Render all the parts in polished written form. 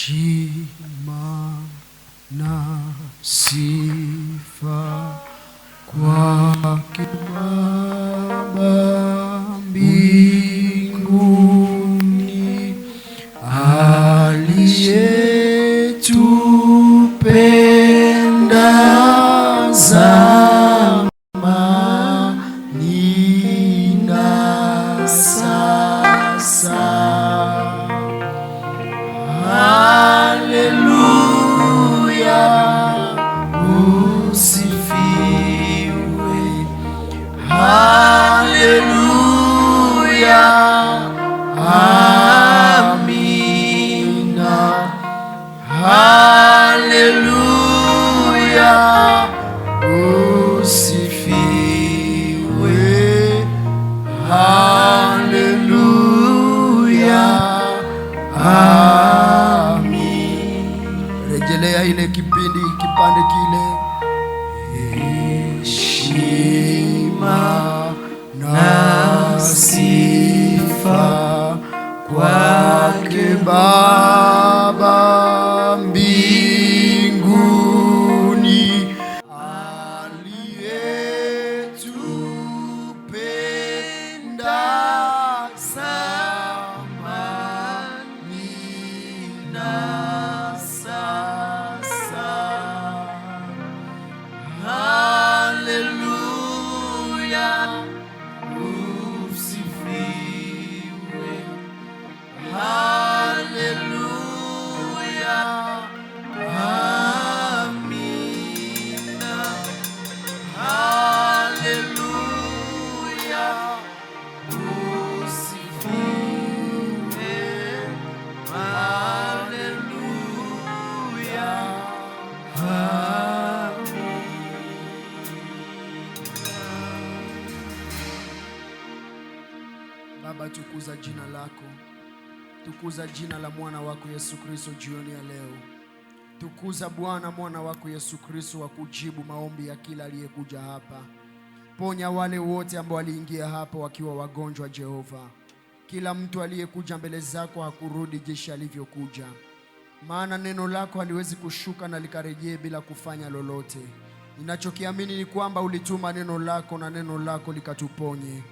heshima na sifa kwake Baba mbinguni, aliyetupenda zamani na sasa. Haleluya, usifiwe. Haleluya, amina. Haleluya, usifiwe. Haleluya, rejelea ile kipande kile. Heshima na sifa kwake Baba mbinguni, aliyetupenda zamani na sasa. Haleluya, usifiwe. Haleluya, amina. Haleluya, usifiwe. Haleluya, Baba, tukuza jina lako, tukuza jina la mwana wako Yesu Kristo jioni ya leo. Tukuza Bwana mwana wako Yesu Kristo wa kujibu maombi ya kila aliyekuja hapa. Ponya wale wote ambao waliingia hapa wakiwa wagonjwa Jehova. Kila mtu aliyekuja mbele zako hakurudi jinsi alivyokuja, maana neno lako haliwezi kushuka na likarejee bila kufanya lolote. Ninachokiamini ni kwamba ulituma neno lako na neno lako likatuponye,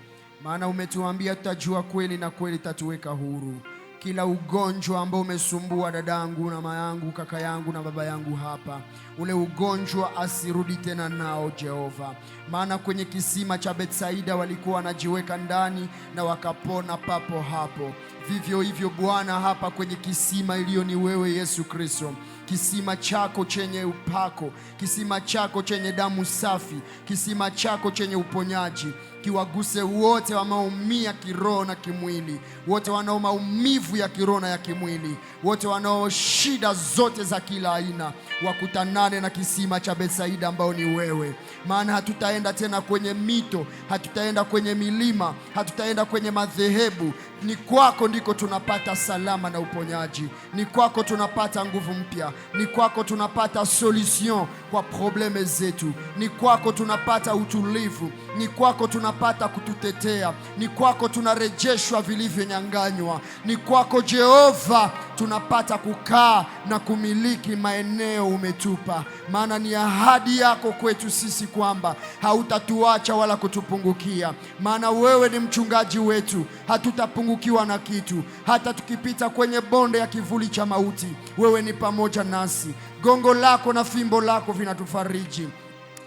maana umetuambia tutajua kweli na kweli tatuweka huru. Kila ugonjwa ambao umesumbua dadangu na mama yangu, kaka yangu na baba yangu hapa, ule ugonjwa asirudi tena nao Jehova, maana kwenye kisima cha Betsaida walikuwa wanajiweka ndani na wakapona papo hapo. Vivyo hivyo Bwana, hapa kwenye kisima iliyo ni wewe Yesu Kristo, kisima chako chenye upako, kisima chako chenye damu safi, kisima chako chenye uponyaji, kiwaguse wote wanaoumia kiroho na kimwili, wote wanao maumivu ya kiroho na ya kimwili, wote wanao shida zote za kila aina, wakutanane na kisima cha Betsaida ambao ni wewe. Maana hatutaenda tena kwenye mito, hatutaenda kwenye milima, hatutaenda kwenye madhehebu. Ni kwako ndiko tunapata salama na uponyaji, ni kwako tunapata nguvu mpya, ni kwako tunapata solution kwa probleme zetu, ni kwako tunapata utulivu, ni kwako tunapata kututetea, ni kwako tunarejeshwa vilivyonyanganywa, ni kwako Jehova tunapata kukaa na kumiliki maeneo umetupa. Maana ni ahadi yako kwetu sisi kwamba hautatuacha wala kutupungukia, maana wewe ni mchungaji wetu, hatutapungukiwa na kitu. Hata tukipita kwenye bonde ya kivuli cha mauti, wewe ni pamoja nasi. Gongo lako na fimbo lako vinatufariji,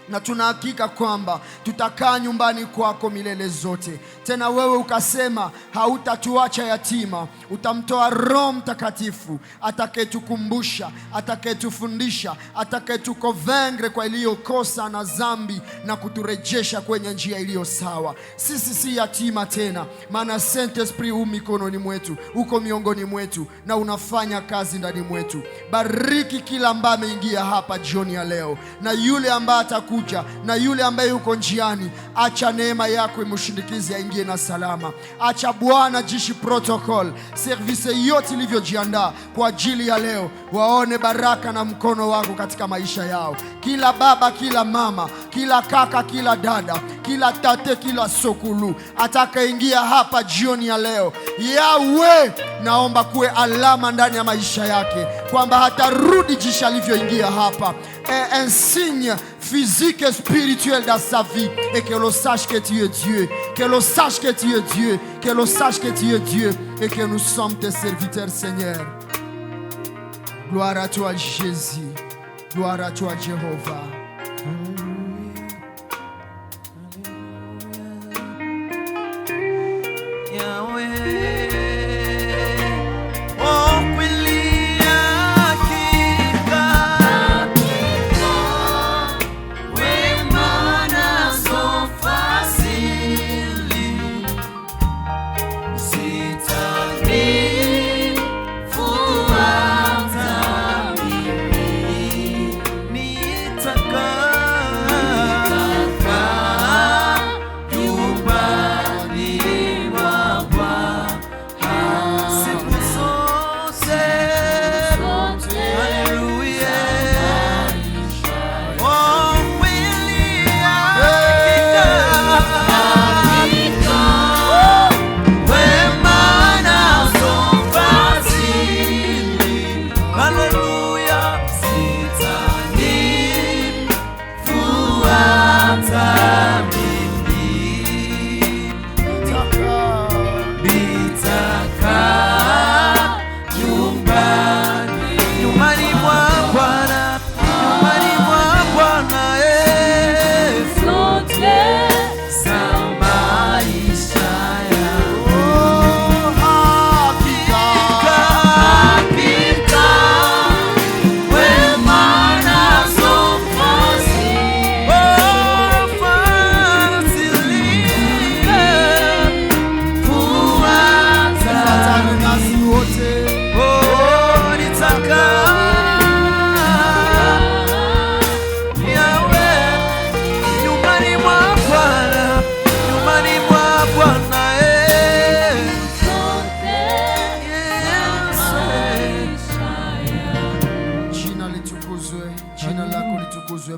na tunahakika kwamba tutakaa nyumbani kwako milele zote. Tena wewe ukasema hautatuacha yatima, utamtoa Roho Mtakatifu atakayetukumbusha, atakayetufundisha, atakayetukonvaincre kwa iliyokosa na dhambi na kuturejesha kwenye njia iliyo sawa. Sisi si yatima tena, maana Saint Esprit u mikononi mwetu, uko miongoni mwetu na unafanya kazi ndani mwetu. Bariki kila ambaye ameingia hapa jioni ya leo, na yule ambaye atakuja anakuja na yule ambaye yuko njiani, acha neema yako imshindikize aingie na salama. Acha Bwana Jeshi Protocol service yote ilivyojiandaa kwa ajili ya leo, waone baraka na mkono wako katika maisha yao. Kila baba, kila mama, kila kaka, kila dada, kila tate, kila sokulu atakaingia hapa jioni ya leo, Yahweh, naomba kuwe alama ndani ya maisha yake kwamba hatarudi jinsi alivyoingia hapa. Un signe physique et spirituel dans sa vie, et que l'on sache que tu es Dieu, que l'on sache que tu es Dieu, que l'on sache que tu es Dieu, et que nous sommes tes serviteurs, Seigneur. Gloire à toi, Jésus. Gloire à toi, Jéhovah.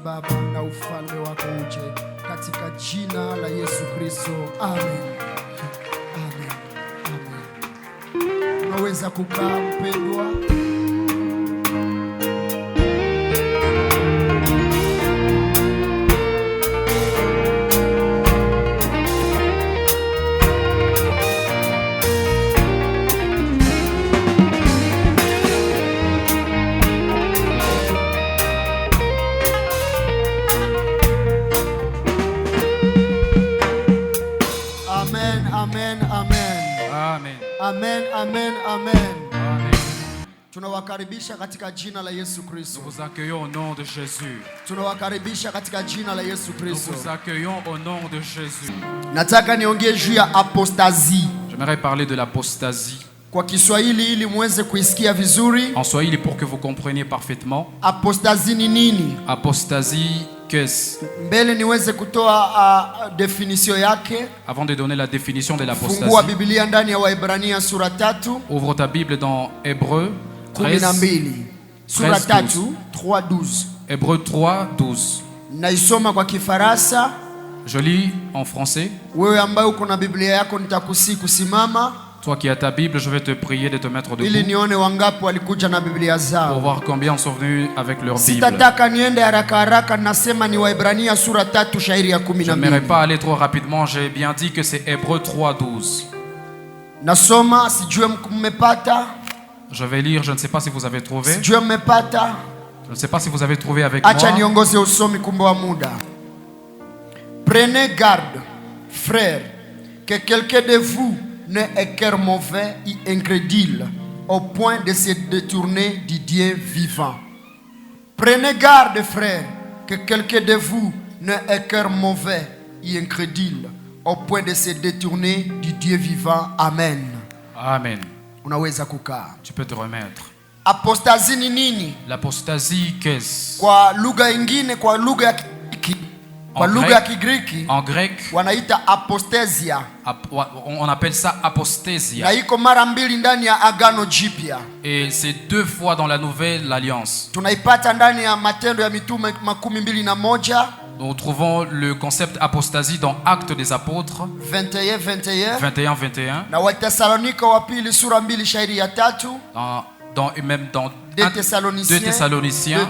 Baba, na ufalme wako uje katika jina la Yesu Kristo. Amen. Amen. Amen. Unaweza kukaa mpendwa. Amen, amen, amen. Amen. Tunawakaribisha katika jina la Yesu Kristo. Nous vous accueillons au nom de Jésus. Tunawakaribisha katika jina la Yesu Kristo. Nous vous accueillons au nom de Jésus. Nataka niongee juu ya apostasie. J'aimerais parler de l'apostasie. Kwa Kiswahili ili muweze kuisikia vizuri. En Swahili pour que vous compreniez parfaitement. Apostasie ni nini? Apostasie, qu'est-ce? Mbele niweze kutoa definition yake. Avant de donner la définition de l'apostasie. Fungua Biblia ndani ya Waebrania sura 3. Ouvre ta Bible dans Hébreux 12. Sura 3, 3:12. Hébreux 3:12. Naisoma kwa Kifaransa. Je lis en français. Wewe ambaye uko na Biblia yako nitakusihi kusimama. Toi qui as ta Bible, je vais te prier de te mettre debout. Ili nione wangapi walikuja na Biblia zao. Pour voir combien sont venus avec leur Bible. Sitataka niende haraka haraka, nasema ni Waebrania sura 3 shairi ya 12. Je n'aimerais pas aller trop rapidement, j'ai bien dit que c'est Hébreux 3:12. Nasoma, sijue mmepata. Je vais lire, je ne sais pas si vous avez trouvé. Sijue mmepata. Je ne sais pas si vous avez trouvé avec moi. Acha niongoze usomi kumbe wa muda. Prenez garde, frères, que quelqu'un de vous n'est un cœur mauvais et incrédule au point de se détourner du Dieu vivant. Prenez garde, frères, que quelqu'un de vous n'est un cœur mauvais et incrédule au point de se détourner du Dieu vivant. Amen. Amen. Unaweza kukaa. Tu peux te remettre. Apostasie ni nini? L'apostasie, qu'est-ce? Kwa lugha ingine, kwa lugha ya Kwa lugha ya Kigiriki En grec, wanaita apostasia. on appelle ça apostasia. Na iko mara mbili ndani ya Agano Jipya. Et c'est 2 fois dans la Nouvelle Alliance. Tunaipata ndani ya Matendo ya Mitume 21. Nous trouvons le concept apostasie dans Actes des Apôtres 21. 21-21. Na Wathesalonika wa pili sura 2 shairi ya 3. Même dans 2 2 Thessaloniciens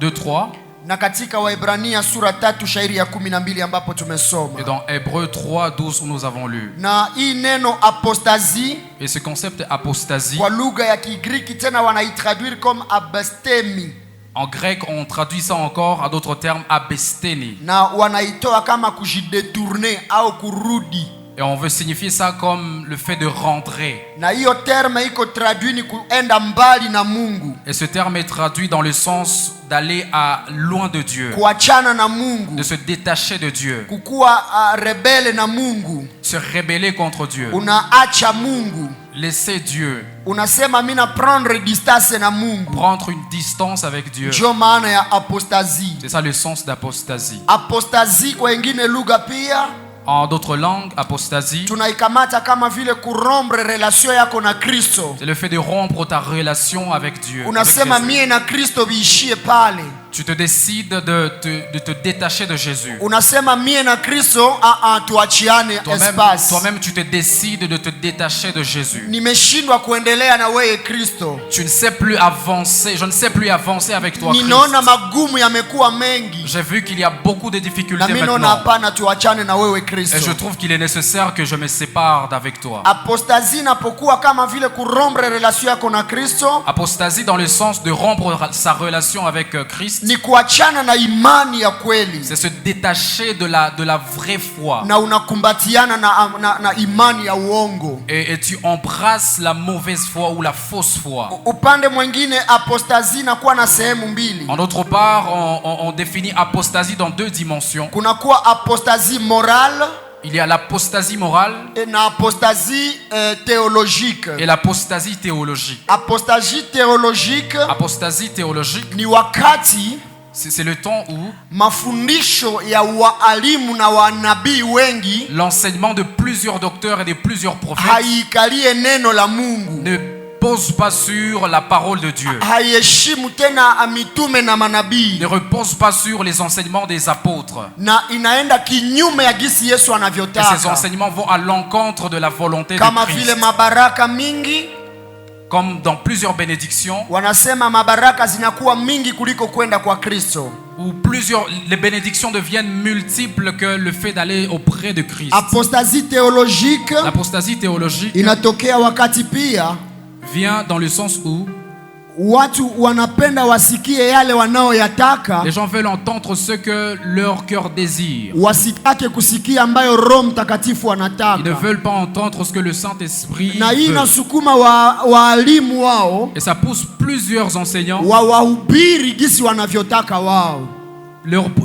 2-3. na katika Waebrania sura 3 shairi ya 12 ambapo tumesoma. Et dans Hébreux 3-12 où nous avons lu. Na hii neno apostasie, Et ce concept apostasie, kwa lugha ya Kigiriki tena wanaitraduire comme abastemi. en grec on traduit ça encore à d'autres termes abesteni. Na wanaitoa kama kujidetourner au kurudi. Et on veut signifier ça comme le fait de rentrer. Na hiyo terme iko traduit ni kuenda mbali na Mungu. Et ce terme est traduit dans le sens d'aller loin de Dieu, Kuachana na Mungu. de se détacher de Dieu, Kukuwa rebele na Mungu. se rebeller contre Dieu, Unaacha Mungu. laisser Dieu, Unasema mina prendre distance na Mungu. prendre une distance avec Dieu. Ndio maana ya apostasie. C'est ça le sens d'apostasie. Apostasie kwa wengine lugha pia En d'autres langues, apostasie, tunaikamata kama vile kurompre relation yako na Kristo. c'est le fait de rompre ta relation avec Dieu. avec Unasema Jésus. mie na Kristo biishie pale. Tu te décides de te détacher de Jésus. Unasema mie na Kristo tuachiane espace. Toi-même, tu te décides de te détacher de Jésus. Nimeshindwa kuendelea na wewe Kristo. Tu ne sais plus avancer. Je ne sais plus avancer avec toi, Christ. Ninaona magumu yamekuwa mengi. J'ai vu qu'il y a beaucoup de Na difficultés mimi naona maintenant. hapana tuachane na wewe Et Kristo. je trouve qu'il est nécessaire que je me sépare d'avec toi. Apostasie inapokuwa kama vile kurompre relation yako na Kristo, Apostasie dans le sens de rompre sa relation avec Christ. ni kuachana na imani ya kweli. C'est se détacher de la vraie foi. Na unakumbatiana na imani ya uongo. Et tu embrasses la mauvaise foi ou la fausse foi. Upande mwingine apostasie inakuwa na sehemu mbili. En d'autre part, on définit apostasie dans 2 dimensions. Kunakuwa apostasie morale Il y a l'apostasie morale na apostasie théologique. et l'apostasie théologique. Apostasie théologique Apostasie théologique, ni wakati c'est le temps où mafundisho ya waalimu na wanabii wengi l'enseignement de plusieurs docteurs et de plusieurs prophètes haikalie neno la Mungu, ne pose pas sur la parole de Dieu, haiheshimu tena mitume na manabii, ne repose pas sur les enseignements des apôtres. na inaenda kinyume ya gisi Yesu Et ces anavyotaka, enseignements vont à l'encontre de la volonté kama de vile Christ. mabaraka mingi. Comme dans plusieurs bénédictions, Wanasema mabaraka zinakuwa mingi kuliko kwenda kwa Kristo. où les bénédictions deviennent multiples que le fait d'aller auprès de Christ. Apostasie théologique L'apostasie théologique inatokea wakati pia vient dans le sens où watu wanapenda wasikie yale wanaoyataka, les gens veulent entendre ce que leur cœur désire. wasitake kusikia ambayo Roho Mtakatifu Ils ne anataka. veulent pas entendre ce que le Saint-Esprit Na hii veut. inasukuma waalimu wao Et ça pousse plusieurs enseignants wahubiri gisi wanavyotaka wao,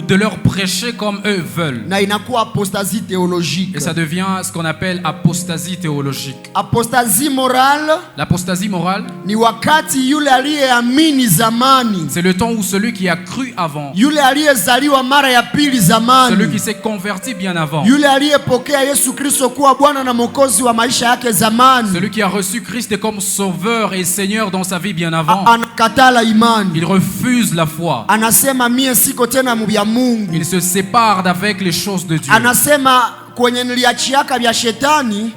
de leur prêcher comme eux veulent. na inakuwa apostasie théologique. Et ça devient ce qu'on appelle apostasie théologique. Apostasie morale L'apostasie morale, ni wakati yule aliyeamini zamani, c'est le temps où celui qui a cru avant, yule aliyezaliwa mara ya pili celui zamani, qui s'est converti bien avant, yule aliyepokea Yesu Kristo kuwa Bwana na Mwokozi wa maisha yake zamani, celui qui a reçu Christ comme sauveur et Seigneur dans sa vie bien avant, anakatala imani, il refuse la foi. anasema mie siko tena mubya Mungu, Il se sépare d'avec les choses de Dieu. anasema kwenye niliachiaka vya shetani,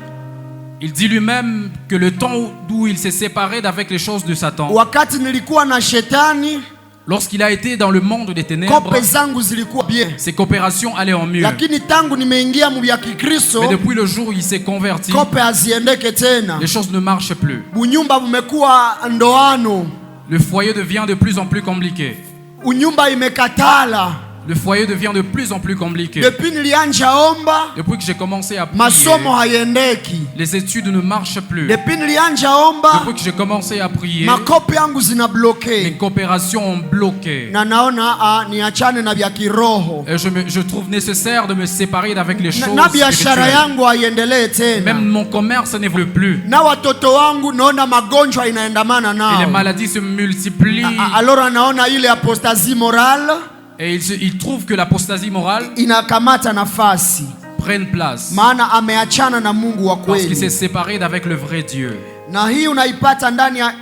Il dit lui-même que le temps où il s'est séparé d'avec les choses de Satan, wakati nilikuwa na shetani, lorsqu'il a été dans le monde des ténèbres, kope zangu zilikuwa bien, ses coopérations allaient en mieux. lakini tangu nimeingia mubya Kikristo, Mais depuis le jour où il s'est converti, kope haziendeke tena, les choses ne marchent plus. bunyumba bumekuwa ndoano, Le foyer devient de plus en plus compliqué. unyumba imekatala. Le foyer devient de plus en plus compliqué. Depuis nilianja omba, Depuis que j'ai commencé à prier, masomo hayendeki. les études ne marchent plus. Depuis nilianja omba, Depuis que j'ai commencé à prier, makope yangu mes zinabloke, coopérations ont bloqué. na naona niachane na vya kiroho, Et je trouve nécessaire de me séparer d'avec les choses na biashara spirituelles. yangu haiendelee tena, Même mon commerce n'évolue plus. na watoto wangu naona magonjwa inaendamana Et les nao. maladies se multiplient. Alors anaona ile apostasie morale Et il trouve que l'apostasie morale inakamata nafasi, prenne place. maana ameachana na Mungu wa Parce qu'il s'est kweli. séparé d'avec le vrai Dieu. Na hii unaipata ndani ya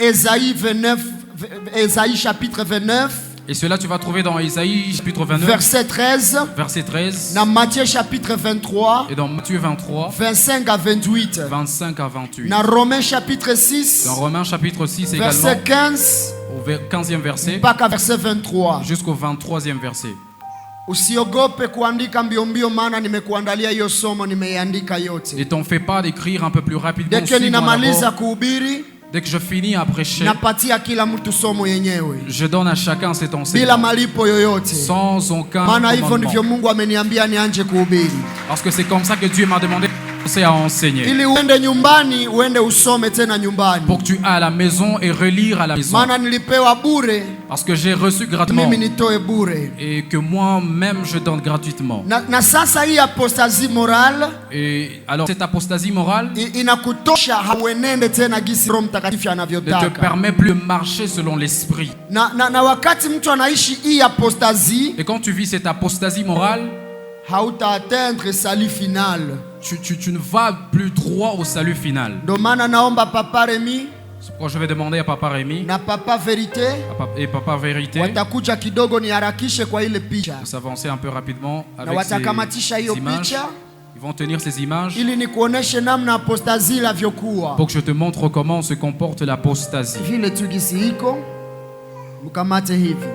Esaïe chapitre 29 Et cela tu vas trouver dans Isaïe chapitre 29, verset 13, verset 13, na Matthieu chapitre 23 et dans Matthieu 23, 25 à 28, 25 à 28. na Romains chapitre 6 Dans Romains chapitre 6 également, verset 15 au 15e verset mpaka verset 23. jusqu'au 23e verset. Usiogope kuandika mbio mbio, maana nimekuandalia hiyo somo, nimeiandika yote. Ne t'en fais pas d'écrire un peu plus rapidement. Dès que ninamaliza D'abord. kuhubiri, Dès que je finis à prêcher, napatia kila mtu somo yenyewe je donne à chacun cet bila enseignement malipo yoyote, sans aucun maana hivyo ndivyo commandement. Mungu ameniambia nianje kuhubiri, Parce que c'est comme ça que Dieu m'a demandé de commencer à enseigner. ili uende nyumbani, uende usome tena nyumbani, Pour que tu ailles à la maison et relire à la maison. maana nilipewa bure, Parce que j'ai reçu gratuitement. mimi nitoe bure. Et que moi-même je donne gratuitement. Na sasa hii apostasie morale Et alors cette apostasie morale inakutosha, hauenende tena gisi Roho Mtakatifu ne te anavyotaka. permet plus de marcher selon l'esprit. Na wakati mtu anaishi hii apostasie, Et quand tu vis cette apostasie morale, hauta atteindre salut final. tu ne vas plus droit au salut final. Ndio maana naomba Papa Remi C'est pourquoi je vais demander à Papa Rémi na Papa Vérité et Papa Vérité watakuja kidogo niharakishe kwa ile picha, de s'avancer un peu rapidement na avec watakamatisha hiyo ces images. picha Ils vont tenir ces images ili nikuoneshe namna apostasie ilavyokuwa. pour que je te montre comment se comporte l'apostasie. Vile tu gisi iko mkamate hivi,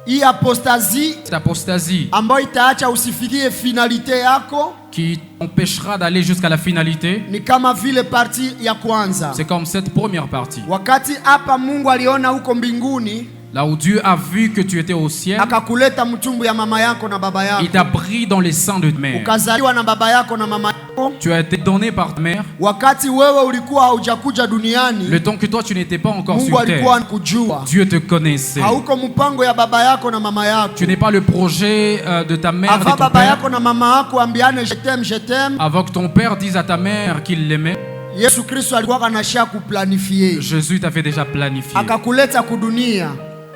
hii apostasie Cette apostasie ambayo itaacha usifikie finalite yako qui t'empêchera d'aller jusqu'à la finalité, ni kama vile parti ya kwanza. c'est comme cette première partie. Wakati hapa Mungu aliona huko mbinguni, Là où Dieu a vu que tu étais au ciel, akakuleta mtumbu ya mama yako na baba il t'a yako, pris dans les seins de ta mère. ukazaliwa na baba yako na mama yako. Tu as été donné par ta mère. Wakati wewe ulikuwa haujakuja duniani, Le temps que toi tu n'étais pas encore Mungu sur terre, alikuwa anakujua. Dieu te connaissait. Hauko mpango ya baba yako na mama yako. Tu n'es pas le projet de ta mère et de Ava ton baba père. yako na mama yako ambiane je t'aime. Avant que ton père dise à ta mère qu'il l'aimait, Yesu Kristo alikuwa anashia kuplanifie. Jésus t'avait déjà planifié. Akakuleta kudunia.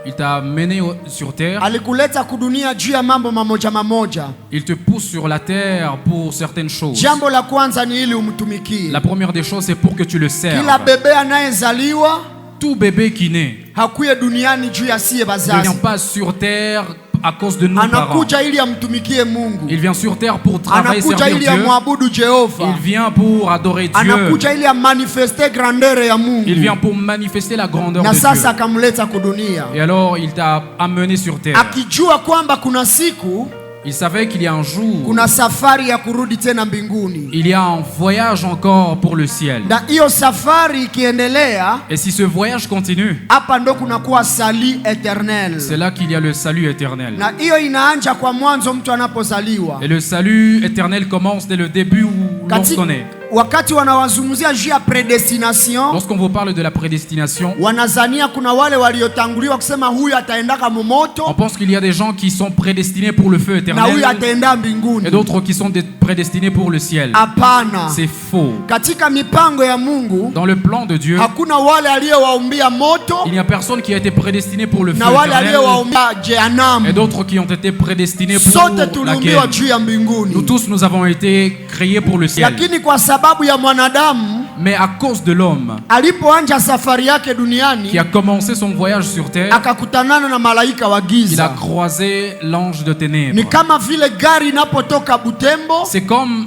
Il t'a mené sur terre. Alikuleta kudunia juu ya mambo mamoja mamoja. Il te pousse sur la terre pour certaines choses. Jambo la kwanza ni ili umtumikie. La première des choses, c'est pour que tu le serves. Kila bebe anayezaliwa Tout bébé qui naît hakuye duniani juu ya siye ne bazazi. vient pas sur terre à cause de nous parents. Anakuja ili amtumikie Mungu. Il vient sur terre pour travailler, Anakuja servir ili Dieu. amwabudu Jehova. Il vient pour adorer Dieu. Anakuja ili amanifeste grandeur ya Mungu. Il vient pour manifester la grandeur Na de sasa Dieu. akamleta kudunia. Et alors, il t'a amené sur terre. Akijua kwamba kuna siku, Il savait qu'il y a un jour, kuna safari ya kurudi tena mbinguni. il y a un voyage encore pour le ciel. Na hiyo safari ikiendelea, Et si ce voyage continue, hapa ndo kunakuwa sali eternel. c'est là qu'il y a le salut éternel. Na hiyo inaanja kwa mwanzo mtu anapozaliwa. Et le salut éternel commence dès le début où lorsqu'on est. Wakati wanawazungumzia juu ya predestination, Lorsqu'on vous parle de la prédestination, wanazania kuna wale waliotanguliwa kusema huyu ataendaka on mumoto pense qu'il y a des gens qui sont prédestinés pour le feu na huyu éternel ataenda et mbinguni. d'autres qui sont prédestinés pour le ciel. Hapana. C'est faux. Katika mipango ya Mungu Dans le plan de Dieu, hakuna wale aliyowaumbia moto il n'y a personne qui a été prédestiné pour le feu na wale éternel aliyowaumbia et jehanamu. d'autres qui ont été prédestinés pour Sote la tuliumbiwa guerre. juu ya mbinguni, Nous tous, nous avons été créés pour le ciel. lakini kwa sababu ya mwanadamu Mais à cause de l'homme alipoanja safari yake duniani, qui a commencé son voyage sur terre, akakutanana na malaika wa il a giza. croisé l'ange de Ni ténèbres. kama vile gari inapotoka Butembo C'est comme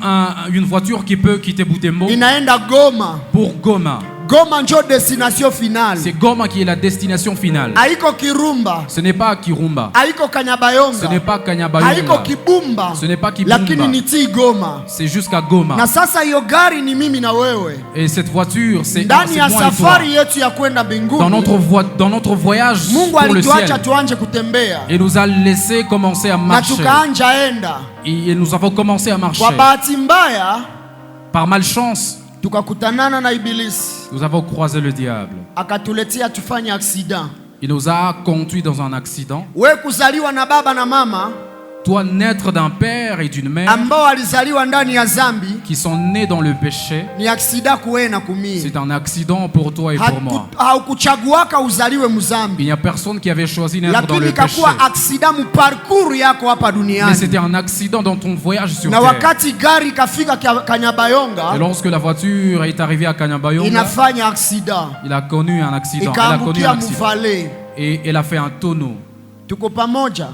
une voiture qui peut quitter Butembo inaenda Goma. pour Goma. Goma njo destination finale. C'est Goma qui est la destination finale. Haiko Kirumba, Ce n'est pas Kirumba. haiko Ce n'est Kanyabayonga, pas haiko Kanyabayonga. Kibumba, Ce n'est pas Kibumba. lakini ni ti Goma. C'est jusqu'à Goma. Na sasa hiyo gari ni mimi na wewe, Et cette voiture, c'est ndani ya moi et toi. safari yetu ya kwenda mbinguni. Dans notre voyage Mungu pour le alituacha ciel. tuanje kutembea Il nous a laissé commencer à na marcher. tukaanja enda. Et nous avons commencé à marcher. Kwa bahati mbaya Par malchance, tukakutanana na Ibilisi, nous avons croisé le diable. akatuletea tufanye accident. Il nous a conduits dans un accident. We kuzaliwa na baba na mama toi naître d'un père et d'une mère ambao walizaliwa ndani ya zambi qui sont nés dans le péché, ni aksida kuwe na kumie. c'est un accident pour toi et pour moi. Haukuchaguaka uzaliwe Il muzambi, n'y a personne qui avait choisi naître dans le lakini péché. kakuwa aksida mu parcours yako hapa Mais duniani. c'était un accident dans ton voyage sur Na terre. wakati gari kafika Et Kanyabayonga lorsque la voiture est arrivée à Kanyabayonga, inafanya aksida, il a connu un accident. Elle a connu ikaangukia un accident. muvale. Et elle a fait un tonneau. Tuko pamoja?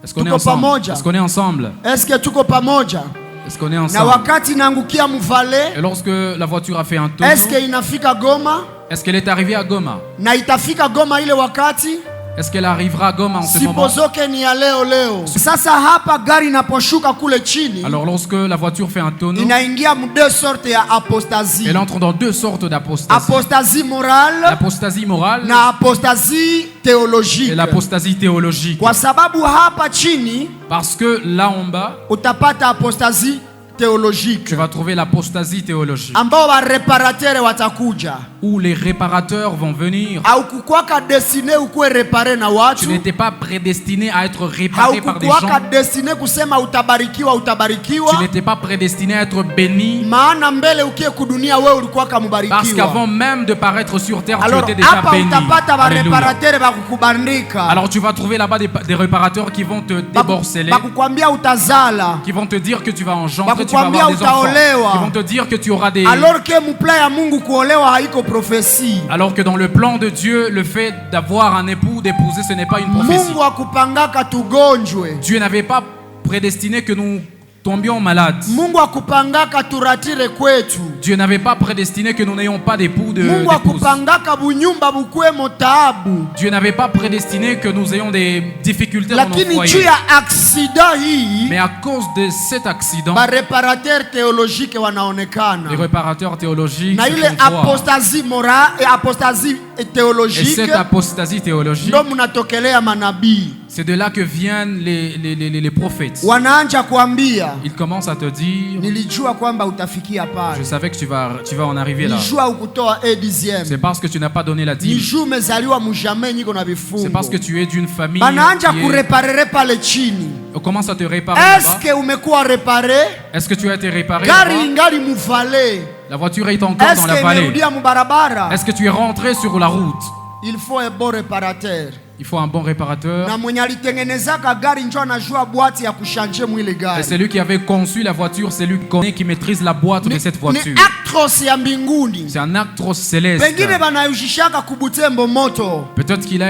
Est-ce qu'on est Tuko ensemble? pamoja? Est-ce qu'on est ensemble? Eske tuko pamoja? Est-ce qu'on est Na ensemble? wakati inaangukia muvale, Et lorsque la voiture a fait un tonneau, eske inafika Goma? est-ce qu'elle est arrivée à Goma? Na itafika Goma ile wakati? Est-ce qu'elle arrivera à Goma en ce moment? Sipozoke ni ya leo. Sasa hapa gari inaposhuka kule chini, Alors lorsque la voiture fait un tonneau, inaingia mu deux sortes ya apostasie. elle entre dans deux sortes d'apostasie. Apostasie morale L'apostasie morale na apostasie théologique. et l'apostasie théologique. Kwa sababu hapa chini Parce que là en bas, utapata apostasie théologique tu vas trouver l'apostasie théologique, ambao wareparatere watakuja. où les réparateurs vont venir. Haukukwaka destine ukuwe repare na Tu watu, n'étais pas prédestiné à être réparé par des haukukwaka gens. destine kusema utabarikiwa Tu n'étais pas prédestiné à être béni. maana mbele ukie kudunia wewe ulikuwaka Parce mubarikiwa. qu'avant même de paraître sur terre, tu Alors étais déjà hapa béni. utapata Alléluia. bareparatere bakukubandika, Alors tu vas trouver là-bas des réparateurs qui vont te déborceler, bakukwambia utazala, qui vont te dire que tu vas engendrer, tu vas avoir bakukwambia des enfants, utaolewa. qui vont te dire que tu auras des... alors que mupla ya Mungu kuolewa haiko profesi. Alors que dans le plan de Dieu, le fait d'avoir un époux, d'épouser, ce n'est pas une prophétie. Mungu akupangaka tugonjwe, Dieu n'avait pas prédestiné que nous tombions malades. Mungu akupangaka turatire kwetu, Dieu n'avait pas prédestiné que nous n'ayons pas d'époux, Mungu d'épouse. akupangaka bunyumba bukwemo taabu, Dieu n'avait pas prédestiné que nous ayons des difficultés dans nos lakini juu foyers. ya aksida hii Mais à cause de cet accident, bareparateur théologique wanaonekana, les réparateurs théologiques na se ile font voir. apostasie morale et apostasie Et théologique cette apostasie théologique, ndo munatokelea manabii c'est de là que viennent les prophètes. wanaanja kuambia, Ils commencent à te dire, nilijua kwamba utafikia je pale, savais que tu vas en arriver là. nilijua ukutoa dixième, C'est parce que tu n'as pas donné la dîme. nilijua umezaliwa mujamii niko na C'est vifungo. parce que tu es d'une famille Banaanja qui est... kureparere pale chini. On commence à te réparer là-bas. Eske umekuwa repare? Est-ce que tu as été réparé Gari là-bas? ingali muvale? La voiture est encore dans la Eske vallée. imerudia mubarabara? Est-ce que tu es rentré sur la route? Il faut un bon réparateur. Il faut un bon réparateur. Na mwenye alitengenezaka gari njo anajua bwati ya kushanje mwile Et gari. celui qui avait conçu la voiture, c'est lui qui maîtrise la boîte de cette Ni voiture. actros ya mbinguni. C'est un acte céleste. Pengine banayushishaka kubutembo moto. Peut-être qu'il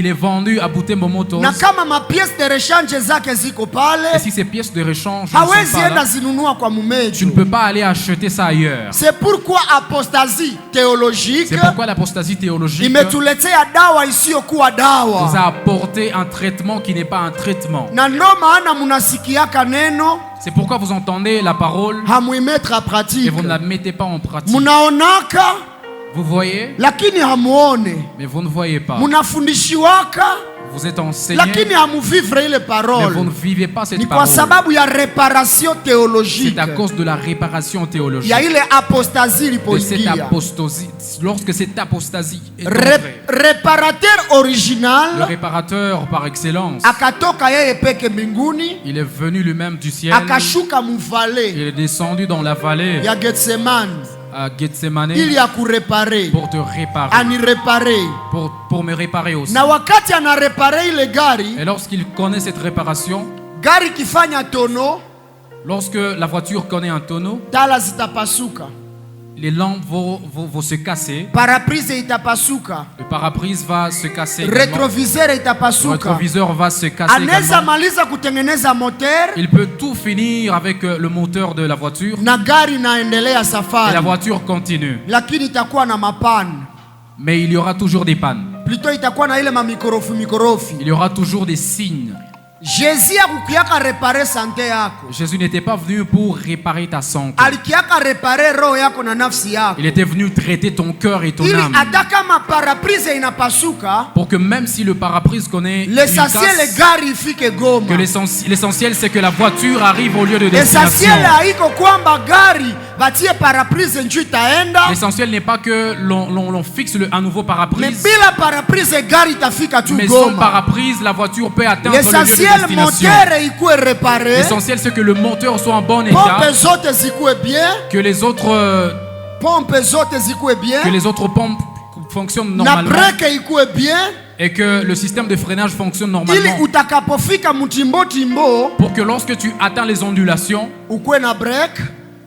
est vendu à Butembo Motors. Na kama mapiece de rechange zake ziko Et pale, si ces pièces de rechange ne hawezi sont pas enda là, zinunua kwa tu ne mumejo. peux pas aller acheter ça ailleurs. C'est pourquoi apostasie théologique C'est pourquoi l'apostasie théologique imetuletea dawa isiyokuwa nous dawa. a apporté un traitement qui n'est pas un traitement. Na ndo maana munasikiaka neno C'est pourquoi vous entendez la parole hamuimetre à et pratique. vous ne la mettez pas en pratique. Munaonaka Vous voyez, lakini hamuone. mais vous ne voyez pas. Munafundishiwaka Vous êtes enseigné, lakini hamuvivre ile mais vous parole. ne vivez pas cette Ni kwa parole. sababu ya reparation théologique C'est à cause de la réparation théologique. ya ile apostasie De cette ilipoingia. apostasie, lorsque cette apostasie est entrée, Reparateur le original réparateur par excellence, akatoka yeye peke mbinguni, il est venu lui-même du ciel, akashuka muvale il est descendu dans la vallée ya Getsemane à Gethsemane ili ya kurepare, pour te réparer, anirepare. pour me réparer aussi. Na wakati anarepare ile gari, Et lorsqu'il connaît cette réparation, gari kifanya tono, lorsque la voiture connaît un tonneau, tala zitapasuka, les lampes vont se casser, paraprise itapasuka, le pare-brise va se casser également, retroviseur le itapasuka. rétroviseur va se casser Anaweza également. maliza kutengeneza moteur Il peut tout finir avec le moteur de la voiture na gari inaendelea et la safari, voiture continue. lakini itakuwa na mapani, Mais il y aura toujours des pannes. plutôt itakuwa na ile mamikorofi. Il y aura toujours des signes. Jésus akukuyaka repare sante yako, Jésus n'était pas venu pour réparer ta santé. alikuyaka repare roho yako na nafsi yako, Il était venu traiter ton cœur et ton ili âme. hata kama paraprise inapasuka, Pour que même si le pare-brise connaît une l'essentiel casse, gari ifike que Goma. l'essentiel c'est que la voiture arrive au lieu de Essentiel destination. haiko kwamba gari batie paraprise njuu itaenda, L'essentiel n'est pas que l'on fixe un nouveau mais pare-brise, bila paraprise gari itafika tu mais sans Goma. pare-brise, la voiture peut atteindre le lieu de L'essentiel destination. moteur ikuwe repare, L'essentiel, c'est que le moteur soit en bon état, pompe zote zikuwe bien, que les autres pompes fonctionnent na normalement breke ikuwe bien, et que le système de freinage fonctionne ili normalement utakapofika mtimbo pour que lorsque tu atteins les ondulations, ukuwe na breke,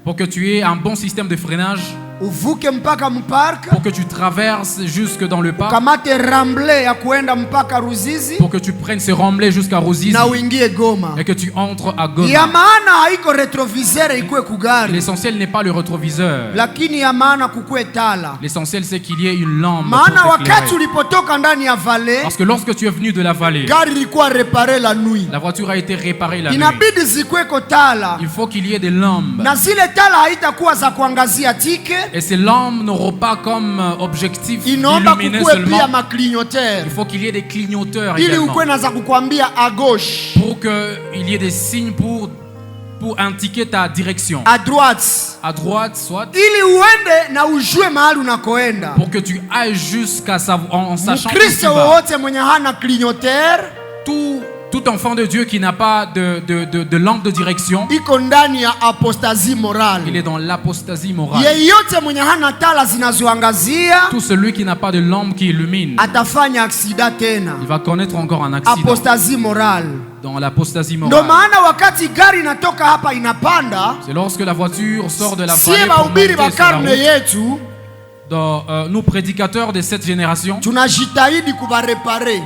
pour que tu aies un bon système de freinage, uvuke mpaka mpark, pour que tu traverses jusque dans le parc, kamate ramble ya kuenda mpaka Ruzizi pour que tu prennes ce remblai jusqu'à Ruzizi na uingie Goma. et que tu entres à Ya Goma. maana haiko retroviseur ikuwe kugari, L'essentiel n'est pas le rétroviseur. lakini ya maana kukuwe tala. L'essentiel, c'est qu'il y ait une lampe Maana pour wakati t'éclairer. ulipotoka ndani ya vale, Parce que lorsque tu es venu de la vallée, gari ilikuwa repare la nuit, la voiture a été réparée la nuit. inabidi zikweko tala, Il faut qu'il y ait des lampes. na zile tala haitakuwa za kuangazia tike, Et ces lampes n'auront pas comme objectif inaomba d'illuminer kukuwe seulement. pia maklinyoteur, Il faut qu'il y ait des clignoteurs ili également. ukuwe na za kukwambia a gauche, Pour qu'il y ait des signes pour indiquer ta direction. a droite, À droite, soit. ili uende na ujue mahali unakoenda. Pour que tu ailles jusqu'à savoir, en sachant où tu Mkristo vas. wowote mwenye hana clignoteur Tout enfant de Dieu qui n'a pas de lampe de direction, iko ndani ya apostasie il est morale. dans l'apostasie morale. Yeyote mwenye hana tala zinazoangazia Tout celui qui n'a pas de lampe qui illumine, atafanya aksida tena. il va connaître encore un accident. Apostasie morale. Dans l'apostasie Ndo morale. maana wakati gari inatoka hapa inapanda, C'est lorsque la voiture sort de la sie vallée pour wahubiri monter wa sur la karne route. yetu Nous, prédicateurs de cette génération, tunajitahidi kubarepare.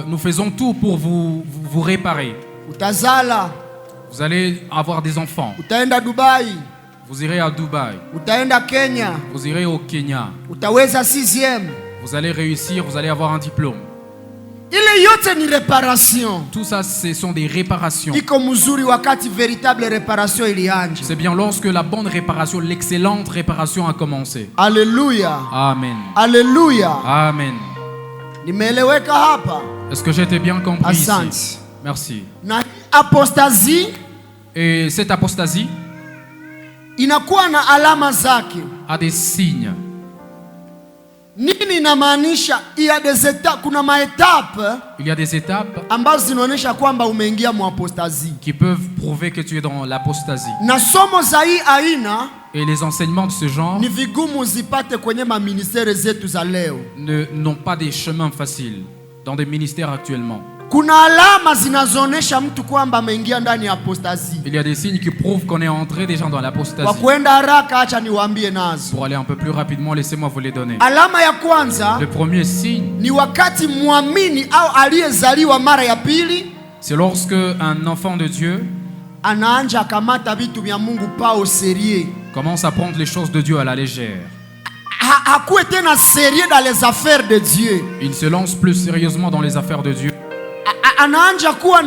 nous faisons tout pour vous réparer. Utazala, Vous allez avoir des enfants. utaenda Dubai, Vous irez à Dubaï. utaenda Kenya, Vous irez au Kenya. utaweza 6e. Vous allez réussir. Vous allez avoir un diplôme. Ile yote ni reparation. Tout ça, ce sont des réparations. Iko mzuri wakati véritable reparation ilianja. C'est bien lorsque la bonne réparation, l'excellente réparation a commencé. Alléluia. Amen. Alléluia. Amen. Nimeeleweka hapa? Est-ce que j'ai été bien compris ici? Asante. Merci. Na apostasie Et cette apostasie inakuwa na alama zake. a des signes. Nini inamaanisha? Kuna maetape Il y a des étapes ambazo zinaonyesha kwamba umeingia mu apostasie. qui peuvent prouver que tu es dans l'apostasie. Na somo za hii aina Et les enseignements de ce genre ni vigumu zipate kwenye maministeri zetu za leo. n'ont pas des chemins faciles dans des ministères actuellement. Kuna alama zinazoonyesha mtu kwamba ameingia ndani ya apostasie. Il y a des signes qui prouvent qu'on est entré déjà dans Kwa l'apostasie. kwenda haraka, acha niwaambie nazo. Pour aller un peu plus rapidement, laissez-moi vous les donner. Alama ya kwanza Le premier signe, ni wakati muamini au aliyezaliwa mara ya pili c'est lorsque un enfant de Dieu anaanja kamata vitu vya Mungu pa au sérieux. commence à prendre les choses de Dieu à la légère. Hakuwe tena sérieux dans les affaires de Dieu. Il se lance plus sérieusement dans les affaires de Dieu. Anaanja kuwa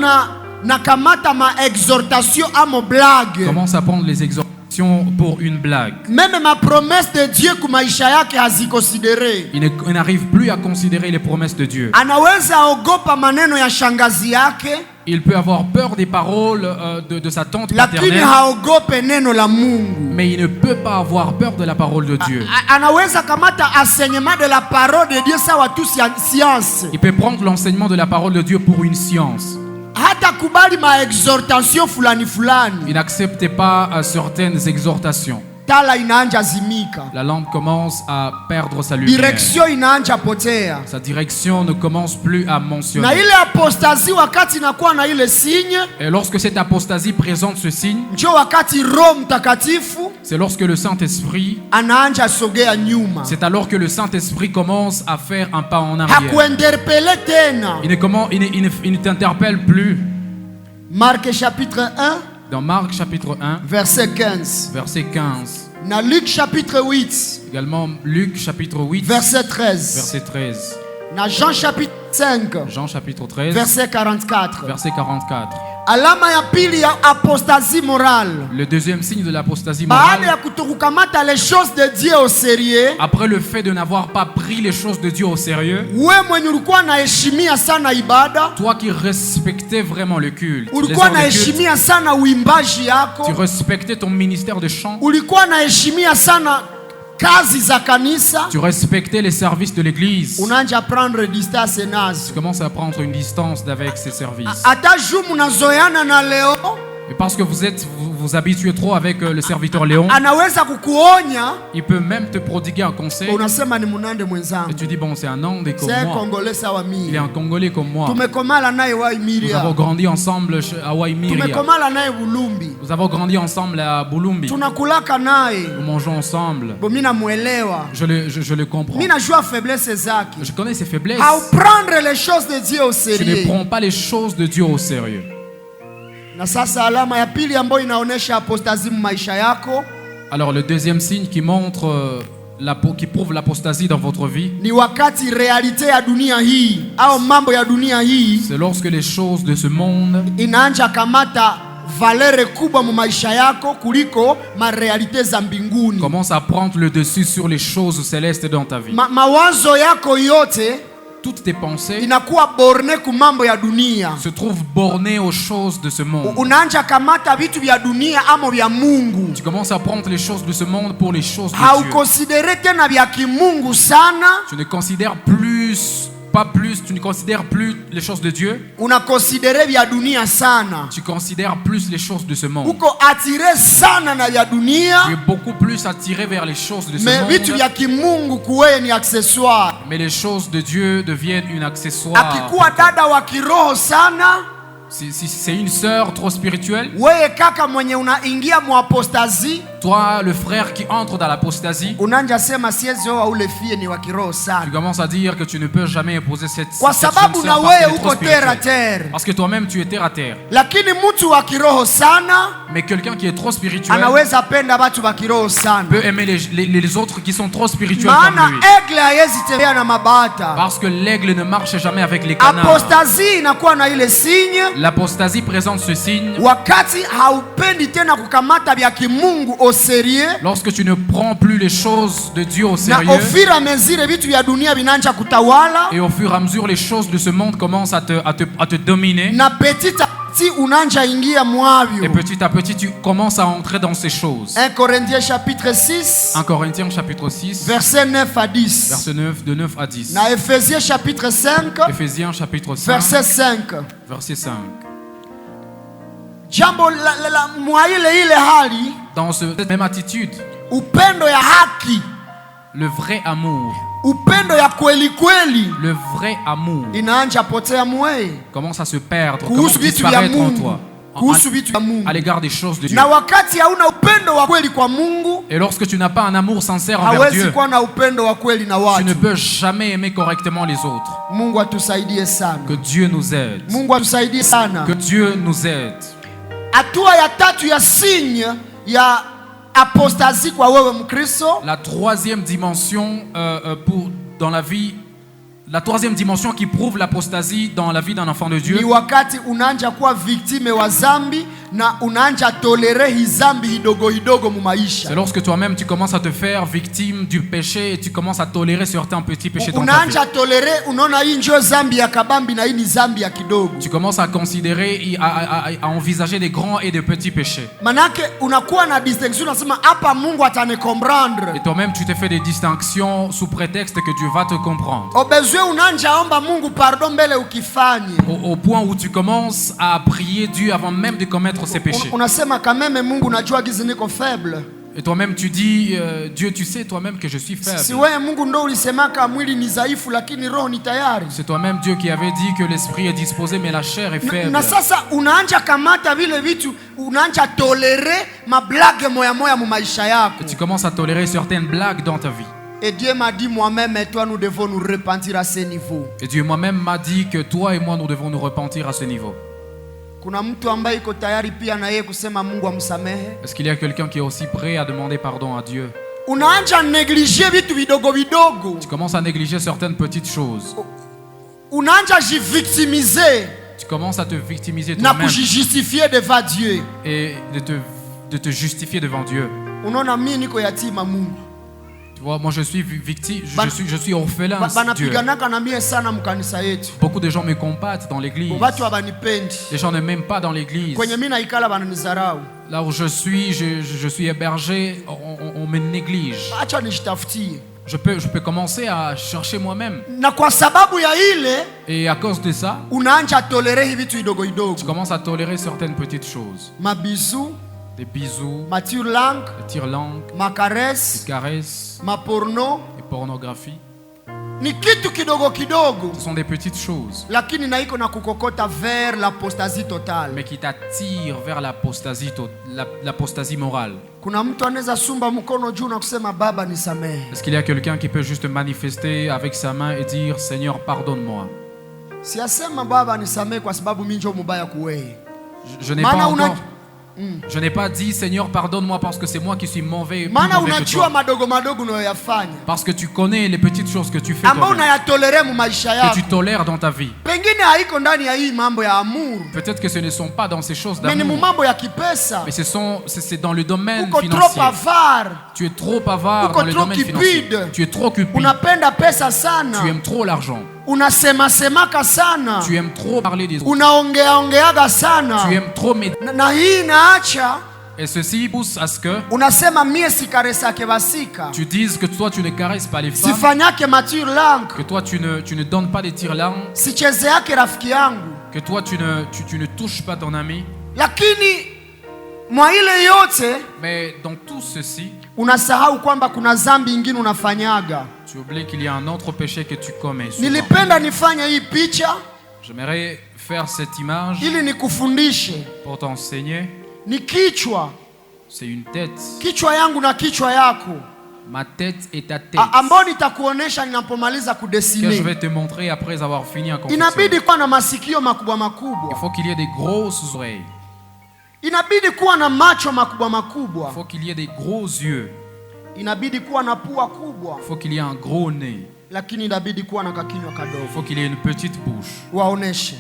na kamata ma exhortation ama blague. Commence à prendre les exhortations pour une blague. Même ma promesse de Dieu ku maisha yake hazikonsidere. Il n'arrive plus à considérer les promesses de Dieu. Anaweza ogopa maneno ya shangazi yake, Il peut avoir peur des paroles de sa tante lakini paternelle, haogope neno la Mungu. mais il ne peut pas avoir peur de la parole de Dieu. Anaweza kamata enseignement de la parole de Dieu sawa tu science. Il peut prendre l'enseignement de la parole de Dieu pour une science. Hata kubali ma exhortation fulani fulani. Il n'accepte pas certaines exhortations. Tala inaanja zimika. La lampe commence à perdre sa lumière. Direction inaanja potea. Sa direction ne commence plus à Na mentionner. ile apostasie wakati inakuwa na ile signe, Et lorsque cette apostasie présente ce signe, njo wakati Roho Mtakatifu c'est lorsque le Saint-Esprit, anaanja sogea nyuma. c'est alors que le Saint-Esprit commence à faire un pas en arrière. Hakuenderpele tena. Il ne t'interpelle plus. Marc chapitre 1 Dans Marc chapitre 1, verset 15. verset 15. Na Luc chapitre 8 Également Luc chapitre 8, verset 13. verset 13. Na Jean chapitre 5 Jean chapitre 13, verset 44. verset 44. Alama ya pili ya apostasie morale. Le deuxième signe de l'apostasie Baada morale, ya kutokukamata les choses de Dieu au sérieux, après le fait de n'avoir pas pris les choses de Dieu au sérieux, we mwenye ulikuwa naheshimia sana ibada, toi qui respectais vraiment le culte, les ulikuwa heures de culte, naheshimia sana uimbaji tu yako, respectais ton ministère de chant, ulikuwa naheshimia sana kazi za kanisa, tu respectais les services de l'église. unaanza prendre distance nazo. Tu commences à prendre une distance avec ces services. Hata juu mnazoeana na leo, Et parce que vous habituez trop avec le serviteur Léon, anaweza kukuonya, il peut même te prodiguer un conseil. unasema ni munande Et mwenzangu. tu dis, bon, c'est un Andé comme C'est moi. Congolais sawa Il est mimi. un Congolais comme moi. Tumekomala naye wa Nous avons Imiria. grandi ensemble à Waimiria. Tumekomala naye Bulumbi. Nous avons grandi ensemble à Bulumbi. Tunakulaka naye. Nous mangeons ensemble. Bo mimi namuelewa. Je le comprends. Mimi najua faiblesse zake. Je connais ses faiblesses. Prendre les choses de Dieu au Tu ne sérieux. prends pas les choses de Dieu au sérieux. Na sasa alama ya pili ambayo inaonesha apostasie maisha yako Alors le deuxième signe qui montre qui prouve l'apostasie dans votre vie, ni wakati realite ya dunia hii au mambo ya dunia hii c'est lorsque les choses de ce monde inaanza kamata valere kubwa mu maisha yako kuliko marealite za mbinguni. commencent à prendre le dessus sur les choses célestes dans ta vie. Mawazo yako yote Toutes tes pensées inakuwa borne ku mambo ya dunia. se trouvent bornées aux choses de ce monde. Unaanza kamata vitu vya dunia ama vya Mungu. Tu commences à prendre les choses de ce monde pour les choses de Dieu. Haukonsidere tena vya kimungu sana. Tu ne considères tu ne considères plus les choses de Dieu. Unakonsidere vya dunia sana. Tu considères plus les choses de ce monde. Uko atire sana na vya dunia. Tu es beaucoup plus attiré vers les choses de ce Mais vitu monde. vya kimungu kuweye ni accessoire. Mais les choses de Dieu deviennent une accessoire. Akikuwa dada wa kiroho sana, Si c'est une sœur trop spirituelle, weye kaka mwenye unaingia mu apostasie, toi, le frère qui entre dans l'apostasie, unanja sema siwezi oa ule fie ni wa kiroho tu sana. commences à dire que tu ne peux jamais épouser cette Kwa jeune sababu sœur na parce wewe qu'elle est trop uko terre à spirituelle. terre. Parce que toi-même tu es terre à terre. Lakini mtu wa kiroho sana Mais quelqu'un qui est trop spirituel anaweza penda watu wa kiroho sana. peut aimer les autres qui sont trop spirituels comme Maana lui. egle haiwezi tembea na mabata. Parce que l'aigle ne marche jamais avec les canards. Apostasie inakuwa na ile signe L'apostasie présente ce signe wakati haupendi tena kukamata vya kimungu au sérieux. lorsque tu ne prends plus les choses de Dieu au Na sérieux. ofira mezire vitu vya dunia vinanja kutawala. Et au fur et à mesure, les choses de ce monde commencent à te dominer. Na petit à petit unanja ingia Et mwavyo. petit à petit, tu commences à entrer dans ces choses. 1 Corinthiens chapitre 6 1 Corinthiens chapitre 6, verset 9 à 10. verset 9, de 9 à 10. Na Ephésiens chapitre 5 Éphésiens chapitre 5, verset 5. verset 5. Jambo la mwa ile hali Dans cette même attitude, upendo ya haki, le vrai amour, upendo ya kweli kweli le vrai amour inaanja potea mweye commence à se perdre, commence kuhusu à vitu vya disparaître en Mungu, toi. kuhusu vitu vya Mungu. À l'égard des choses de Dieu. Na wakati hauna upendo wa kweli kwa Mungu, Et lorsque tu n'as pas un amour sincère envers hawezi Dieu, kuwa na upendo wa kweli na tu ne watu. peux jamais aimer correctement les autres. Mungu atusaidie sana. Que Dieu nous aide. Mungu atusaidie sana. Que Dieu nous aide. Hatua ya tatu ya signe ya apostasie kwa wewe Mkristo La troisième dimension dans la vie, la troisième dimension qui prouve l'apostasie dans la vie d'un enfant de ni Dieu, wakati unaanja kuwa victime wa zambi na unaanja tolere hizambi hidogo hidogo mu maisha. c'est lorsque toi-même tu commences à te faire victime du péché et tu commences à tolérer certains petits péchés dans ta vie. Unaanja tolere, unaona hii njo zambi ya kabambi na hii ni zambi ya kidogo. Tu commences à considérer, à envisager des grands et des petits péchés. Manake unakuwa na distinction, unasema hapa Mungu atanikomprendre. Et toi-même tu te fais des distinctions sous prétexte que Dieu va te comprendre. Obezwe unaanja omba Mungu pardon mbele ukifanye. Au point où tu commences à prier Dieu avant même de commettre ces péchés. Unasema kameme Mungu najua gizi niko faible. Et toi-même tu dis, Dieu tu sais toi-même que je suis faible. Si wewe Mungu ndo ulisemaka mwili ni dhaifu lakini roho ni tayari. C'est toi-même Dieu qui avait dit que l'esprit est disposé mais la chair est faible. Na sasa unaanja kamata vile vitu, unaanja tolere mablage moya moya mu maisha yako. Et tu commences à tolérer certaines blagues dans ta vie. Et Dieu m'a dit moi-même et toi nous devons nous repentir à ce niveau. Et Dieu moi-même m'a dit que toi et moi nous devons nous repentir à ce niveau. Kuna mtu ambaye iko tayari pia na yeye kusema Mungu amsamehe. Est-ce qu'il y a quelqu'un qui est aussi prêt à demander pardon à Dieu? Unaanja negliger vitu vidogo vidogo. Tu commences à négliger certaines petites choses. Unaanja jivictimiser Tu commences à te victimiser na toi-même kujijustifier devant Dieu. et de te justifier devant Dieu. Unaona mimi niko yatima Mungu. Tu Tu vois, moi je suis victime, je suis orphelin. Dieu. Banapiganaka na mie sana mkanisa yetu. Beaucoup de gens me combattent dans l'église. Watu habanipendi. Les gens ne m'aiment pas dans l'église. Kwenye mimi naikala bananizarau. Là où je suis hébergé, on me néglige. Acha nijitafutie. Je peux commencer à chercher moi-même. Na kwa sababu ya ile, et à cause de ça, unaanza tolere hivi vitu idogo idogo. Tu commences à tolérer certaines petites choses. Mabizu, des bisous, ma tire-langue, des tire-langues, ma caresse, des caresses, ma porno, des pornographies. Ni kitu kidogo kidogo. Ce sont des petites choses. Lakini na iko na kukokota vers l'apostasie totale. Mais qui t'attire vers l'apostasie morale. Kuna mtu anaweza sumba mkono juu na kusema Baba nisamehe. Est-ce qu'il y a quelqu'un qui peut juste manifester avec sa main et dire Seigneur pardonne-moi? Siasema Baba nisamehe kwa sababu mimi ndio mubaya kuwewe. Je n'ai pas encore Je n'ai pas dit Seigneur pardonne-moi parce que c'est moi qui suis mauvais, plus mauvais que toi. Parce que tu connais les petites choses que tu fais que tu tolères dans ta vie. Peut-être que ce ne sont pas dans ces choses d'amour, mais c'est dans le domaine financier. Tu es trop avare dans le domaine financier. Tu es trop cupide. Tu aimes trop l'argent. Unasema-semaka sana. Tu aimes trop parler des autres. Unaongeaongeaga sana. Tu aimes trop na hii inaacha. Et ceci pousse à ce que unasema mie sikaresake basika. Tu dises que toi tu ne caresses pas les femmes. Sifanyake mature-langue. Que toi tu ne donnes pas des tire-langues. Sichezeake rafiki yangu. Que toi tu ne touches pas ton ami. Lakini mwa ile yote, mais dans tout ceci, unasahau kwamba kuna dhambi nyingine unafanyaga. Tu oublies qu'il y a un autre péché que tu commets. Nilipenda nifanye hii picha. J'aimerais faire cette image ili nikufundishe. Pour t'enseigner. Ni kichwa. C'est une tête. Kichwa yangu na kichwa yako. Ma tête et ta tête. Ambao nitakuonesha ninapomaliza kudessiner. Que je vais te montrer après avoir fini en confession. Inabidi kuwa na masikio makubwa makubwa. Il faut qu'il y ait des grosses oreilles. Inabidi kuwa na macho makubwa makubwa. Il faut qu'il y ait des gros yeux. Inabidi kuwa na pua kubwa. Il faut qu'il y ait un gros nez. Lakini inabidi kuwa na kakinywa kadogo. Il faut qu'il y ait une petite bouche. Waoneshe.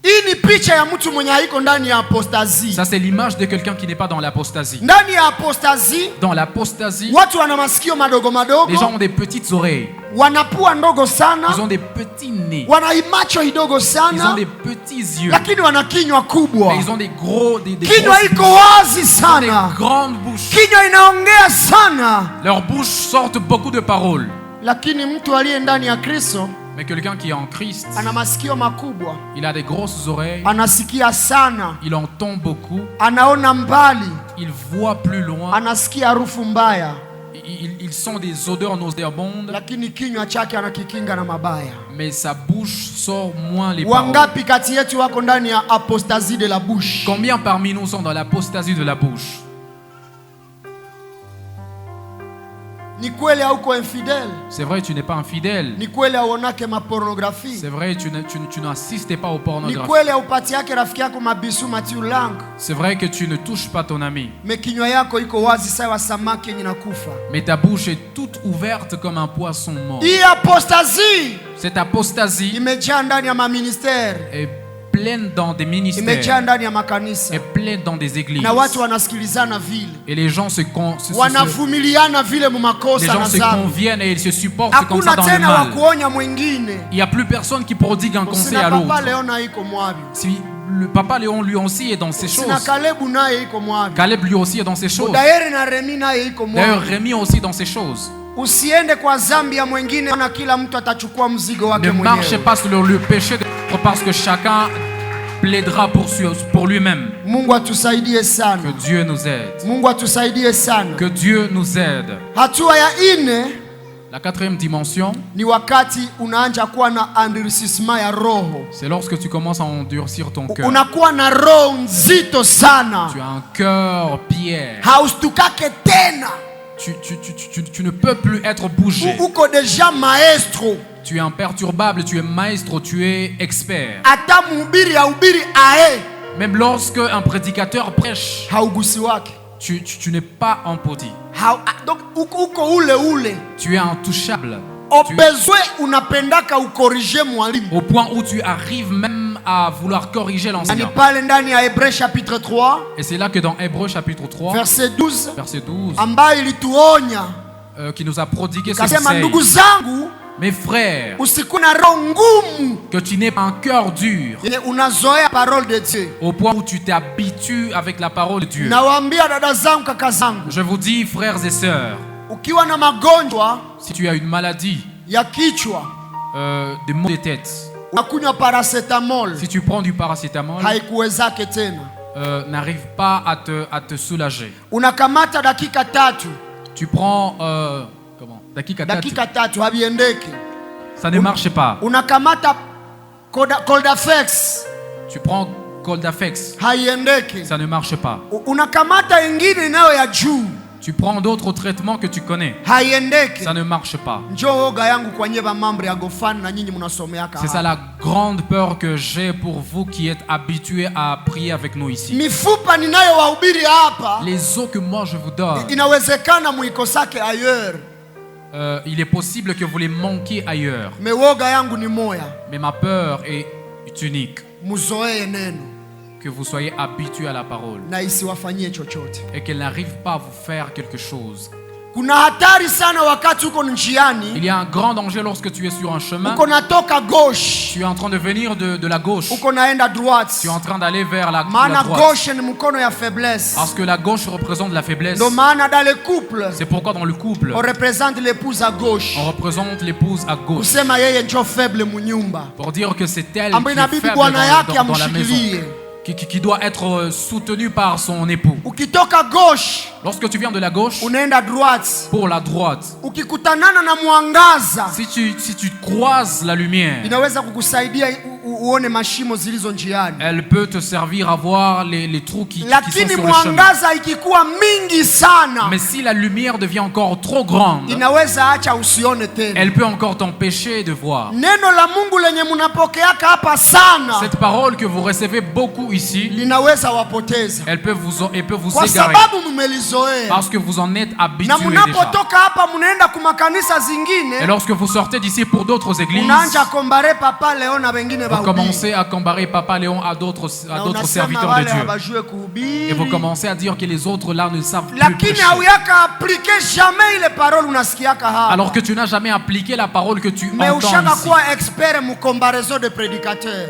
Hii ni picha ya mtu mwenye haiko ndani ya apostasie. Ça c'est l'image de quelqu'un qui n'est pas dans l'apostasie. Ndani ya apostasie, dans l'apostasie, watu wana masikio madogo madogo. Les gens ont des petites oreilles. Wana pua ndogo sana. Ils ont des petits nez. Wana macho idogo sana. Ils ont des petits yeux. Lakini wana kinywa kubwa. Mais ils ont des gros kinywa iko wazi sana. Des grandes bouches. Kinywa inaongea sana. Leurs bouches sortent beaucoup de paroles. Lakini mtu aliye ndani ya Kristo, mais quelqu'un qui est en Christ, ana masikio makubwa. Il a des grosses oreilles. Anasikia sana. Il entend beaucoup. Anaona mbali. Il voit plus loin. Anasikia harufu mbaya. Ils sont des odeurs nauséabondes. Lakini kinywa chake anakikinga na mabaya. Mais sa bouche sort moins les paroles. Wangapi kati yetu wako ndani ya apostasie de la bouche? Combien parmi nous sont dans l'apostasie de la bouche? Ni kweli hauko infidèle. C'est vrai, tu n'es pas infidèle. Ni kweli hauonake ma pornographie. C'est vrai, tu n'assistes pas aux pornographies. Ni kweli haupati yake rafiki yako mabisu mature-langue. C'est vrai que tu ne touches pas ton ami. Mais kinywa yako iko wazi sawa samaki yenye nakufa. Mais ta bouche est toute ouverte comme un poisson mort. Hii apostasie. Cette apostasie imejaa ndani ya ministère. Pleine dans des ministères. Imejaa ndani ya makanisa. Et pleine dans des églises. Na watu wanasikilizana vile. Et les gens wanavumiliana vile mu makosa na dhambi. Les gens se conviennent et ils se supportent comme ça dans le mal. Hakuna tena wa kuonya mwingine. Il n'y a plus personne qui prodigue un conseil à l'autre. Papa Léon iko mwabi. Si le papa Léon lui aussi est dans ces choses. Caleb lui aussi est dans ces choses. D'ailleurs Rémi aussi dans ces choses. Usiende kwa dhambi ya mwingine na kila mtu atachukua mzigo wake mwenyewe. Ne marchez pas sur le péché de l'autre parce que chacun plaidera pour lui-même. Mungu atusaidie sana. Que Dieu nous aide. Mungu atusaidie sana. Que Dieu nous aide. Hatua ya ine, la quatrième dimension, ni wakati unaanza kuwa na endurcissement ya roho. C'est lorsque tu commences à endurcir ton cœur. Unakuwa na roho nzito sana. Tu as un cœur pierre. Haustukake tena. Tu ne peux plus être bougé. Uko déjà maestro. Tu es imperturbable, tu es maestro, tu es expert. Ata mhubiri ahubiri ae. Même lorsque un prédicateur prêche, haugusiwake. Tu n'es pas emporté. Donc uko ule. Tu es intouchable. Unapendaka ukorije mwalimu. Au point où tu arrives même à vouloir corriger l'ancien. Et c'est là que dans Hébreux chapitre 3, verset 12, qui nous a prodigué ce conseil. Mes frères, que tu n'aies pas un cœur dur au point où tu t'habitues avec la parole de Dieu. Je vous dis, frères et sœurs, si tu as une maladie, des maux de tête, si tu prends du paracétamol, n'arrive pas à te soulager. Tu prends dakika tatu ça ne marche pas. Tu prends Coldafex, ça ne marche pas. Tu prends d'autres traitements que tu connais, ça ne marche pas. C'est ça la grande peur que j'ai pour vous qui êtes habitués à prier avec nous ici. Les os que moi je vous donne, il est possible que vous les manquiez ailleurs. Mais ma peur est unique. Que vous soyez habitués à la parole et qu'elle n'arrive pas à vous faire quelque chose. Il y a un grand danger lorsque tu es sur un chemin. Tu es en train de venir de la gauche. Tu es en train d'aller vers la droite. Parce que la gauche représente la faiblesse. C'est pourquoi dans le couple, on représente l'épouse à gauche. Pour dire que c'est elle qui est faible dans la maison. Qui doit être soutenu par son époux. Lorsque tu viens de la gauche pour la droite, si tu croises la lumière, elle peut te servir à voir les trous qui sont sur le chemin. Mais si la lumière devient encore trop grande, elle peut encore t'empêcher de voir. Cette parole que vous recevez beaucoup ici, elle peut vous égarer parce que vous en êtes habitués déjà. Et lorsque vous sortez d'ici pour d'autres églises, vous commencez à comparer Papa Léon à d'autres serviteurs de Dieu. Et vous commencez à dire que les autres là ne savent plus prêcher. Alors que tu n'as jamais appliqué la parole que tu entends ici.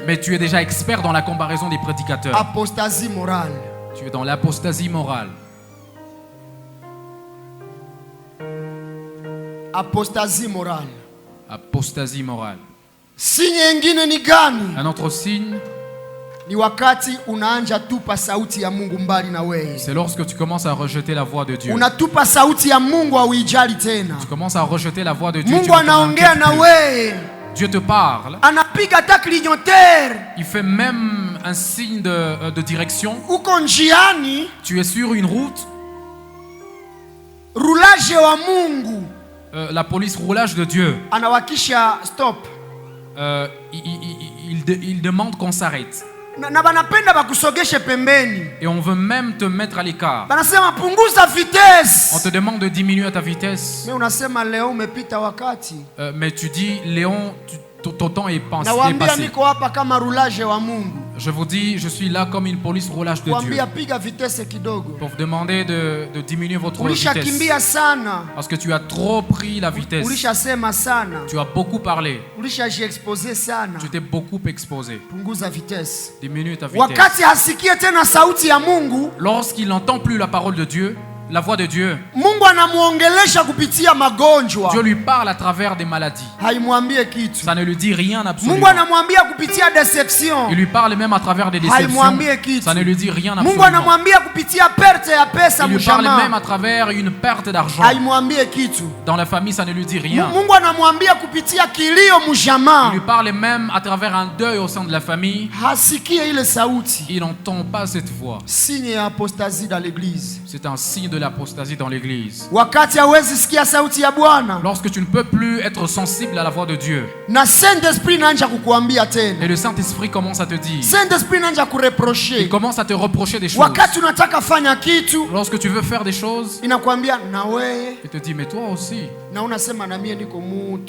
Mais tu es déjà expert dans la comparaison des prédicateurs. Apostasie morale. Tu es dans l'apostasie morale. Apostasie morale. Apostasie morale. Signe ingine ni gani? Un autre signe, ni wakati unaanja tupa sauti ya Mungu mbali na wewe. C'est lorsque tu commences à rejeter la voix de Dieu. Unatupa sauti ya Mungu hauijali tena. Tu commences à rejeter la voix de Dieu. Mungu anaongea na wewe. Dieu te parle. Anapiga hata clignoteur. Il fait même un signe de direction. Uko njiani. Tu es sur une route. Roulage wa Mungu. La police roulage de Dieu. Anawakisha stop. Il demande qu'on s'arrête. Et on veut même te mettre à l'écart. On te demande de diminuer ta vitesse. Mais tu dis, Léon, ton temps est passé. Je vous dis, je suis là comme une police roulage de Dieu. Pour vous demander de diminuer votre vitesse. Parce que tu as trop pris la vitesse. Tu as beaucoup parlé. Tu t'es beaucoup exposé. Diminue ta vitesse. Lorsqu'il n'entend plus la parole de Dieu, la voix de Dieu, Dieu lui parle à travers des maladies. Ça ne lui dit rien absolument. Il lui parle même à travers des déceptions. Ça ne lui dit rien absolument. Il lui parle même à travers une perte d'argent. Dans la famille, ça ne lui dit rien. Il lui parle même à travers un deuil au sein de la famille. Il n'entend pas cette voix. C'est un signe de l'apostasie dans l'église. Lorsque tu ne peux plus être sensible à la voix de Dieu, et le Saint-Esprit commence à te dire, il commence à te reprocher des choses. Lorsque tu veux faire des choses, il te dit, mais toi aussi.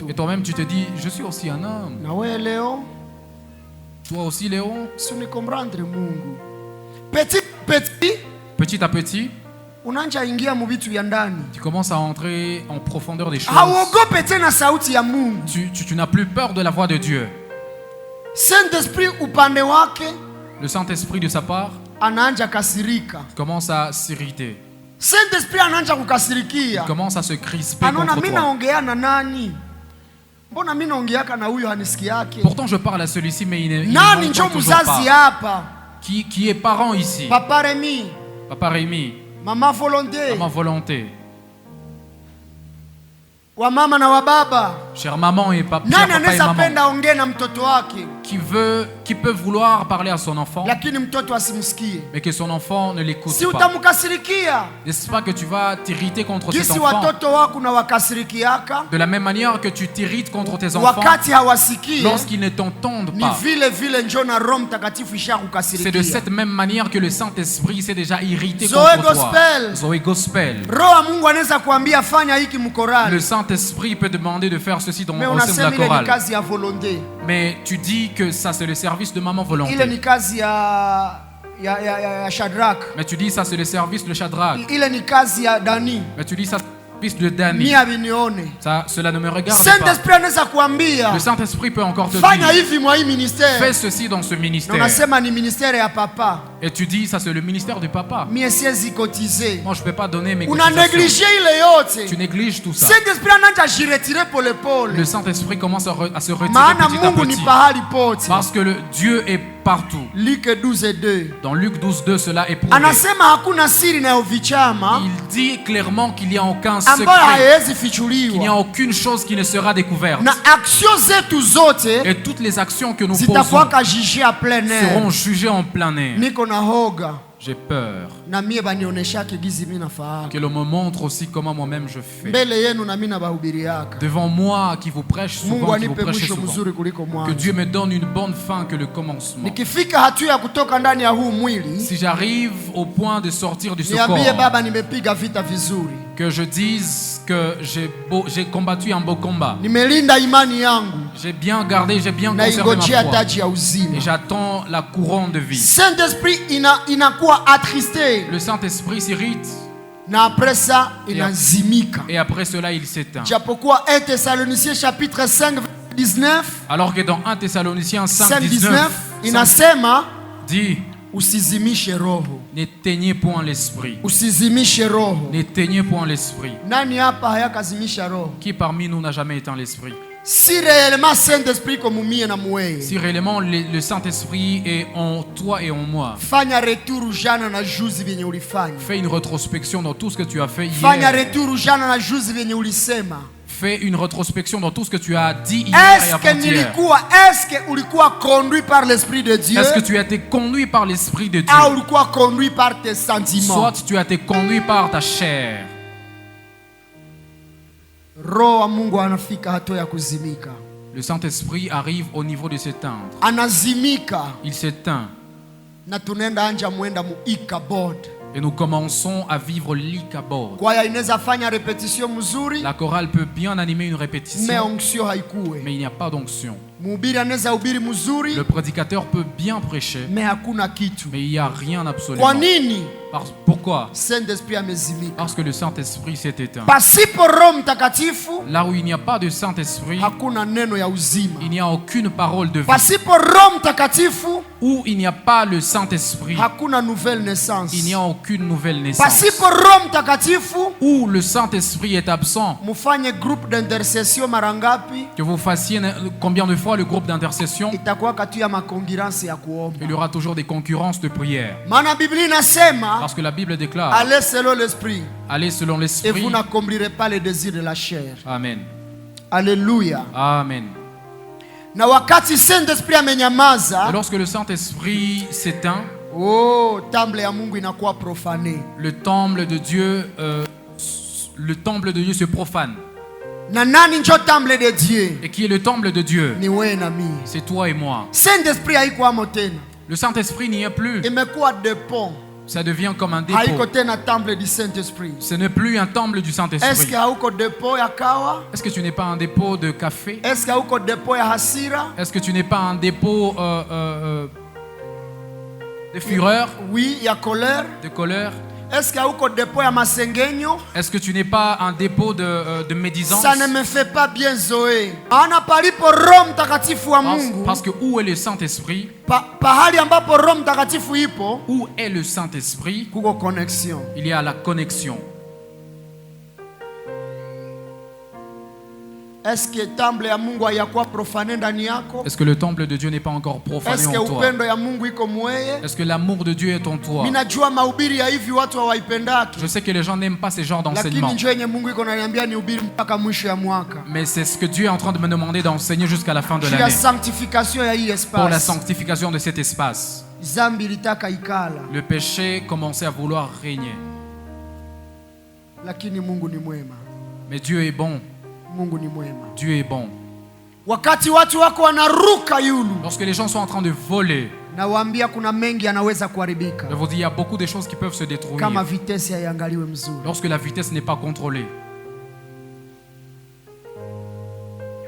Et toi-même tu te dis, je suis aussi un homme. Toi aussi, Léon. Petit à petit, tu commences à entrer en profondeur des choses. Tu n'as plus peur de la voix de Dieu. Le Saint-Esprit de sa part commence à s'irriter. Il commence à se crisper contre toi. Pourtant je parle à celui-ci, mais il n'entend toujours pas. Qui est parent ici? Papa Rémi. Maman Volonté. Chère maman et papa, qui peut vouloir parler à son enfant, mais que son enfant ne l'écoute pas. N'est-ce pas que tu vas t'irriter contre cet enfant? De la même manière que tu t'irrites contre tes enfants lorsqu'ils ne t'entendent pas. C'est de cette même manière que le Saint-Esprit s'est déjà irrité contre toi. Zoé Gospel. Le Saint-Esprit peut demander de faire ceci au sein de la chorale. Mais tu dis que ça c'est le service de Maman Volonté. Mais tu dis ça c'est le service de Shadrach. Mais tu dis ça de Dani. Ça, cela ne me regarde pas. Le Saint-Esprit peut encore te dire, fais ceci dans ce ministère. Et tu dis, ça c'est le ministère du papa. Moi je ne peux pas donner mes cotisations. Tu négliges tout ça. Le Saint-Esprit commence à se retirer petit à petit. Parce que Dieu est partout. Dans Luc 12:2, cela est prouvé. Il dit clairement qu'il n'y a aucun qu'il n'y a aucune chose qui ne sera découverte. Et toutes les actions que nous posons seront jugées en plein air. J'ai peur que l'on me montre aussi comment moi-même je fais. Devant moi qui vous prêche souvent, que Dieu me donne une bonne fin que le commencement. Si j'arrive au point de sortir de ce corps, que je dise que j'ai combattu un beau combat. J'ai bien gardé, j'ai bien conservé ma foi. Et j'attends la couronne de vie. Le Saint-Esprit s'irrite. Et après cela, il s'éteint. Alors que dans 1 Thessaloniciens 5:19, dit: n'éteignez point l'esprit. N'éteignez point l'esprit. Qui parmi nous n'a jamais éteint l'esprit? Si réellement le Saint-Esprit est en toi et en moi, fais une rétrospection dans tout ce que tu as fait hier. Fais une rétrospection dans tout ce que tu as dit hier et avant-hier. Est-ce que tu as été conduit par l'Esprit de Dieu? Soit tu as été conduit par ta chair. Le Saint-Esprit arrive au niveau de s'éteindre. Il s'éteint. Et nous commençons à vivre l'Ikabod. La chorale peut bien animer une répétition, mais il n'y a pas d'onction. Le prédicateur peut bien prêcher, mais il n'y a rien absolument. Pourquoi? Parce que le Saint-Esprit s'est éteint. Là où il n'y a pas de Saint-Esprit, il n'y a aucune parole de vie. Où il n'y a pas le Saint-Esprit, il n'y a aucune nouvelle naissance. Où le Saint-Esprit est absent, que vous fassiez combien de fois le groupe d'intercession, il y aura toujours des concurrences de prière. Parce que la Bible déclare: allez selon l'esprit. Allez selon l'esprit. Et vous n'accomplirez pas les désirs de la chair. Amen. Alléluia. Amen. Et lorsque le Saint-Esprit s'éteint, le temple de Dieu se profane. Et qui est le temple de Dieu? C'est toi et moi. Le Saint-Esprit n'y est plus. Ça devient comme un dépôt. Ce n'est plus un temple du Saint-Esprit. Est-ce que tu n'es pas un dépôt de café? Est-ce que tu n'es pas un dépôt de fureur? Oui, il y a colère. De colère. Est-ce que tu n'es pas un dépôt de médisance? Ça ne me fait pas bien Zoé. Parce que où est le Saint-Esprit? Où est le Saint-Esprit? Il y a la connexion. Est-ce que le temple de Dieu n'est pas encore profané en toi? Est-ce que l'amour de Dieu est en toi? Je sais que les gens n'aiment pas ces genres d'enseignements. Mais c'est ce que Dieu est en train de me demander d'enseigner jusqu'à la fin de l'année. Pour la sanctification de cet espace. Le péché commençait à vouloir régner. Mais Dieu est bon. Dieu est bon. Lorsque les gens sont en train de voler, je vous dis, il y a beaucoup de choses qui peuvent se détruire lorsque la vitesse n'est pas contrôlée.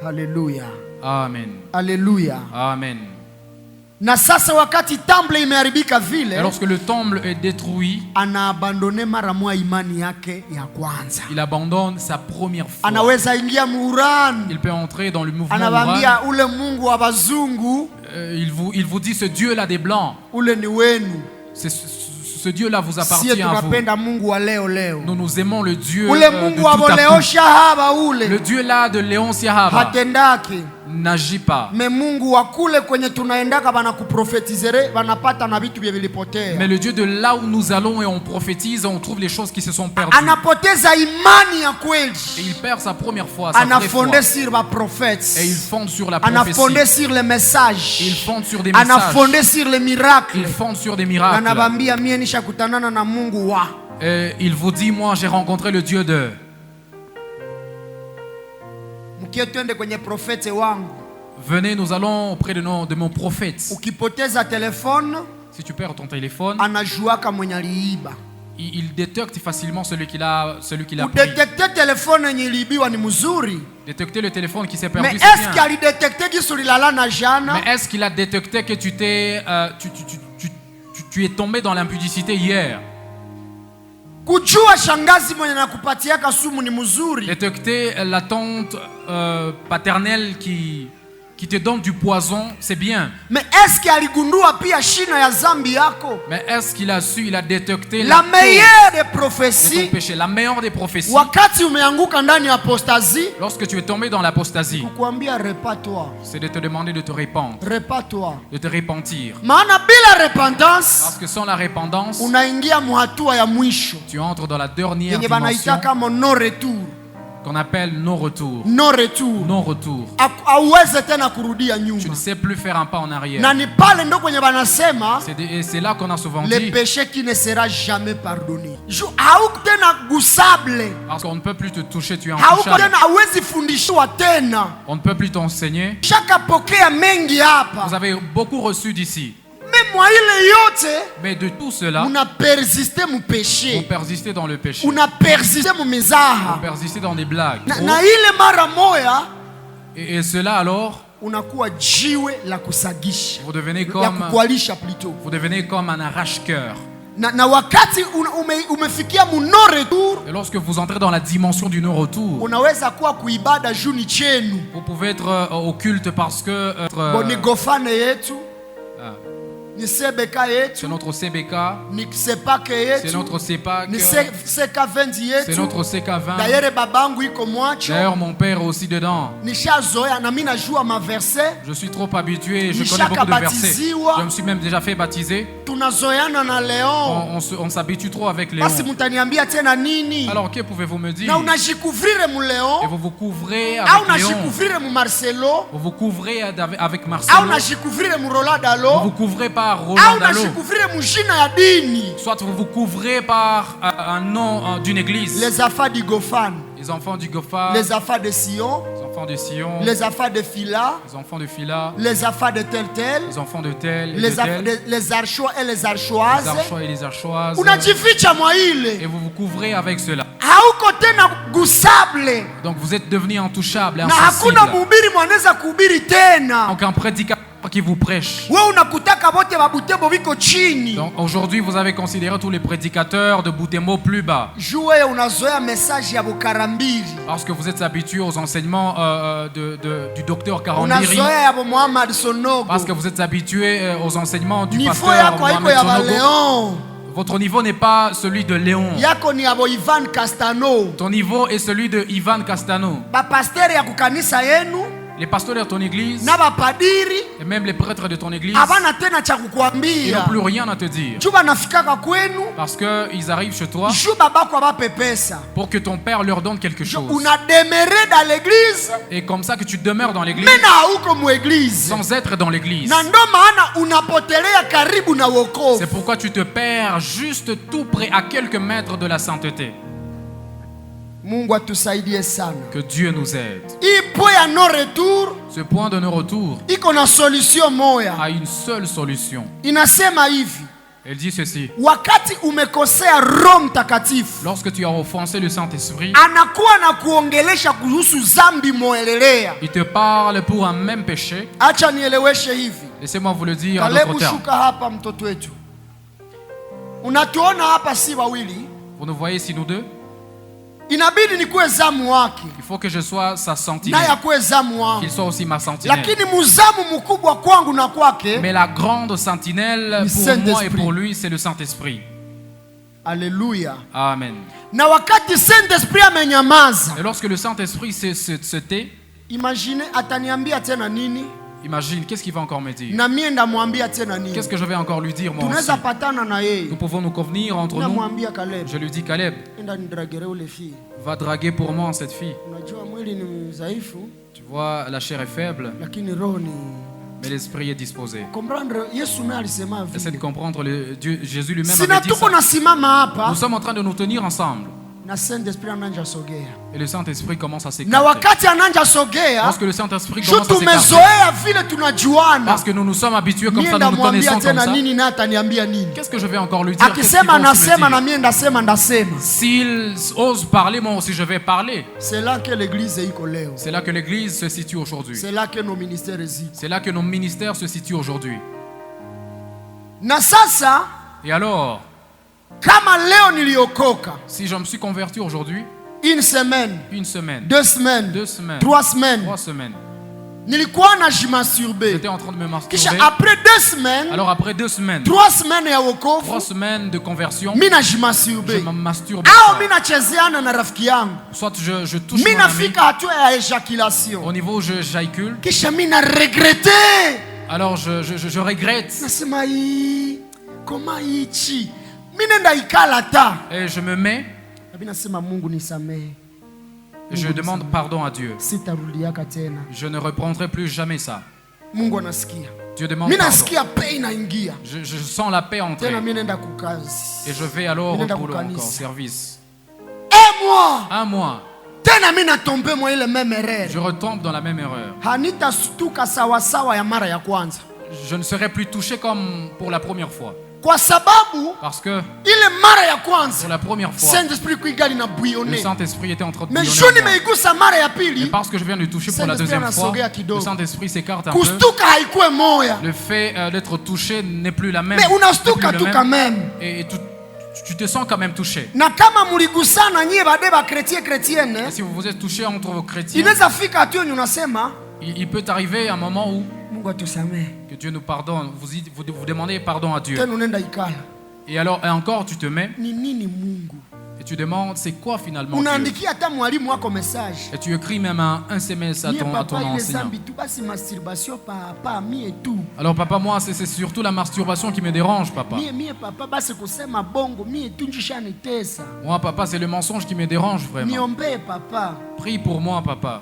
Alléluia. Amen. Alléluia. Amen. Et lorsque le temple est détruit, il abandonne sa première foi. Il peut entrer dans le mouvement il vous dit, ce Dieu-là des Blancs, ce Dieu-là vous appartient à vous. Nous aimons le Dieu de tout à coup. Le Dieu-là de Léon Siahaba n'agit pas. Mais le Dieu de là où nous allons et on prophétise, on trouve les choses qui se sont perdues. Et il perd sa première foi, sa vraie foi. Et il fonde sur la prophétie. Il fonde sur des messages. Il fonde sur des miracles. Et il vous dit, moi j'ai rencontré le Dieu de... Venez, nous allons auprès de mon prophète. Si tu perds ton téléphone, il détecte facilement celui qui l'a pris. Détecter le téléphone qui s'est perdu, c'est bien. Mais est-ce qu'il a détecté que tu es tombé dans l'impudicité hier? Détecter la tante paternelle qui te donne du poison, c'est bien. Mais est-ce qu'il a su, il a détecté la meilleure des prophéties, péché, la meilleure des prophéties? Lorsque tu es tombé dans l'apostasie, c'est de te demander de te répandre, de te repentir. Parce que sans la repentance, tu entres dans la dernière dimension qu'on appelle non-retour. Non-retour. Non-retour. Tu ne sais plus faire un pas en arrière. Et c'est là qu'on a souvent dit le péché qui ne sera jamais pardonné. Parce qu'on ne peut plus te toucher, tu es intouchable. On ne peut plus t'enseigner. Vous avez beaucoup reçu d'ici. Mais de tout cela, on persisté dans le péché. On persisté dans des blagues. Et cela alors, vous devenez comme un arrache-cœur. Et lorsque vous entrez dans la dimension du non-retour, vous pouvez être au culte parce que c'est notre CBK, c'est notre CEPAC, c'est notre CK20. D'ailleurs mon père est aussi dedans. Je suis trop habitué, je connais beaucoup de versets. Je me suis même déjà fait baptiser. On s'habitue trop avec Léon. Alors que pouvez-vous me dire? Et vous vous couvrez avec Léon. Vous vous couvrez avec Marcelo. Vous vous couvrez par Roland Dalo. Soit vous vous couvrez par un nom d'une église. Les les enfants du Gophar, les enfants de Sion, les enfants de Sion, les enfants de Phila, les enfants de Phila, les enfants de Tel, les enfants de Tel, les Archois et les Archoises. Les Archois et les Archoises. Et vous vous couvrez avec cela. Donc vous êtes devenus intouchables, insensibles. Aucun prédicateur qui vous prêche. Donc aujourd'hui vous avez considéré tous les prédicateurs de Butembo plus bas. Parce que vous êtes habitués aux enseignements du docteur Karambiri. Parce que vous êtes habitués aux enseignements du pasteur Mohamed Sonogo. Votre niveau n'est pas celui de Léon. Ton niveau est celui de Ivan Castano. Les pasteurs de ton église et même les prêtres de ton église, ils n'ont plus rien à te dire. Parce qu'ils arrivent chez toi pour que ton père leur donne quelque chose. Et comme ça que tu demeures dans l'église sans être dans l'église. C'est pourquoi tu te perds juste tout près à quelques mètres de la sainteté. Que Dieu nous aide. Ce point de non-retour a une seule solution. Elle dit ceci. Lorsque tu as offensé le Saint-Esprit, il te parle pour un même péché. Laissez-moi vous le dire en d'autres termes. Vous nous voyez ici nous deux? Il faut que je sois sa sentinelle, qu'il soit aussi ma sentinelle. Mais la grande sentinelle pour moi et pour lui, c'est le Saint-Esprit. Alléluia. Amen. Et lorsque le Saint-Esprit se tait, imagine, qu'est-ce qu'il va encore me dire? Qu'est-ce que je vais encore lui dire moi aussi? Nous pouvons nous convenir entre nous. Je lui dis, Caleb, va draguer pour moi cette fille. Tu vois, la chair est faible, mais l'esprit est disposé. Essaie de comprendre. Jésus lui-même avait dit ça. Nous sommes en train de nous tenir ensemble. Et le Saint-Esprit commence à s'écarter. Lorsque le Saint-Esprit commence à s'écarter, parce que nous nous sommes habitués comme ça, nous nous connaissons comme ça. Qu'est-ce que je vais encore lui dire? S'il ose parler, moi aussi je vais parler. C'est là que l'église se situe aujourd'hui. C'est là que nos ministères se situent aujourd'hui. Et alors, si je me suis converti aujourd'hui, une semaine, 2 semaines, 3 semaines, j'étais en train de me masturber. Alors après 2 semaines, 3 semaines de conversion, je me masturbe. Soit je touche mon ami, au niveau où j'éjacule. Alors je regrette. Et je me mets et je demande pardon à Dieu. Je ne reprendrai plus jamais ça. Dieu demande pardon. Je sens la paix entrer. Et je vais alors au boulot encore, service. Un mois. Je retombe dans la même erreur. Je ne serai plus touché comme pour la première fois. Parce que pour la première fois, le Saint-Esprit était en train de bouillonner. Et parce que je viens de toucher pour la deuxième fois, le Saint-Esprit s'écarte un peu. Le fait d'être touché n'est plus la même. Et tu te sens quand même touché. Et si vous vous êtes touché entre vos chrétiens, il peut arriver un moment où que Dieu nous pardonne. Vous demandez pardon à Dieu. Et alors, et encore, tu te mets et tu demandes, c'est quoi finalement Dieu? Et tu écris même un SMS à ton enseignant. Alors papa, moi, c'est surtout la masturbation qui me dérange, papa. Moi, papa, c'est le mensonge qui me dérange vraiment. Prie pour moi, papa.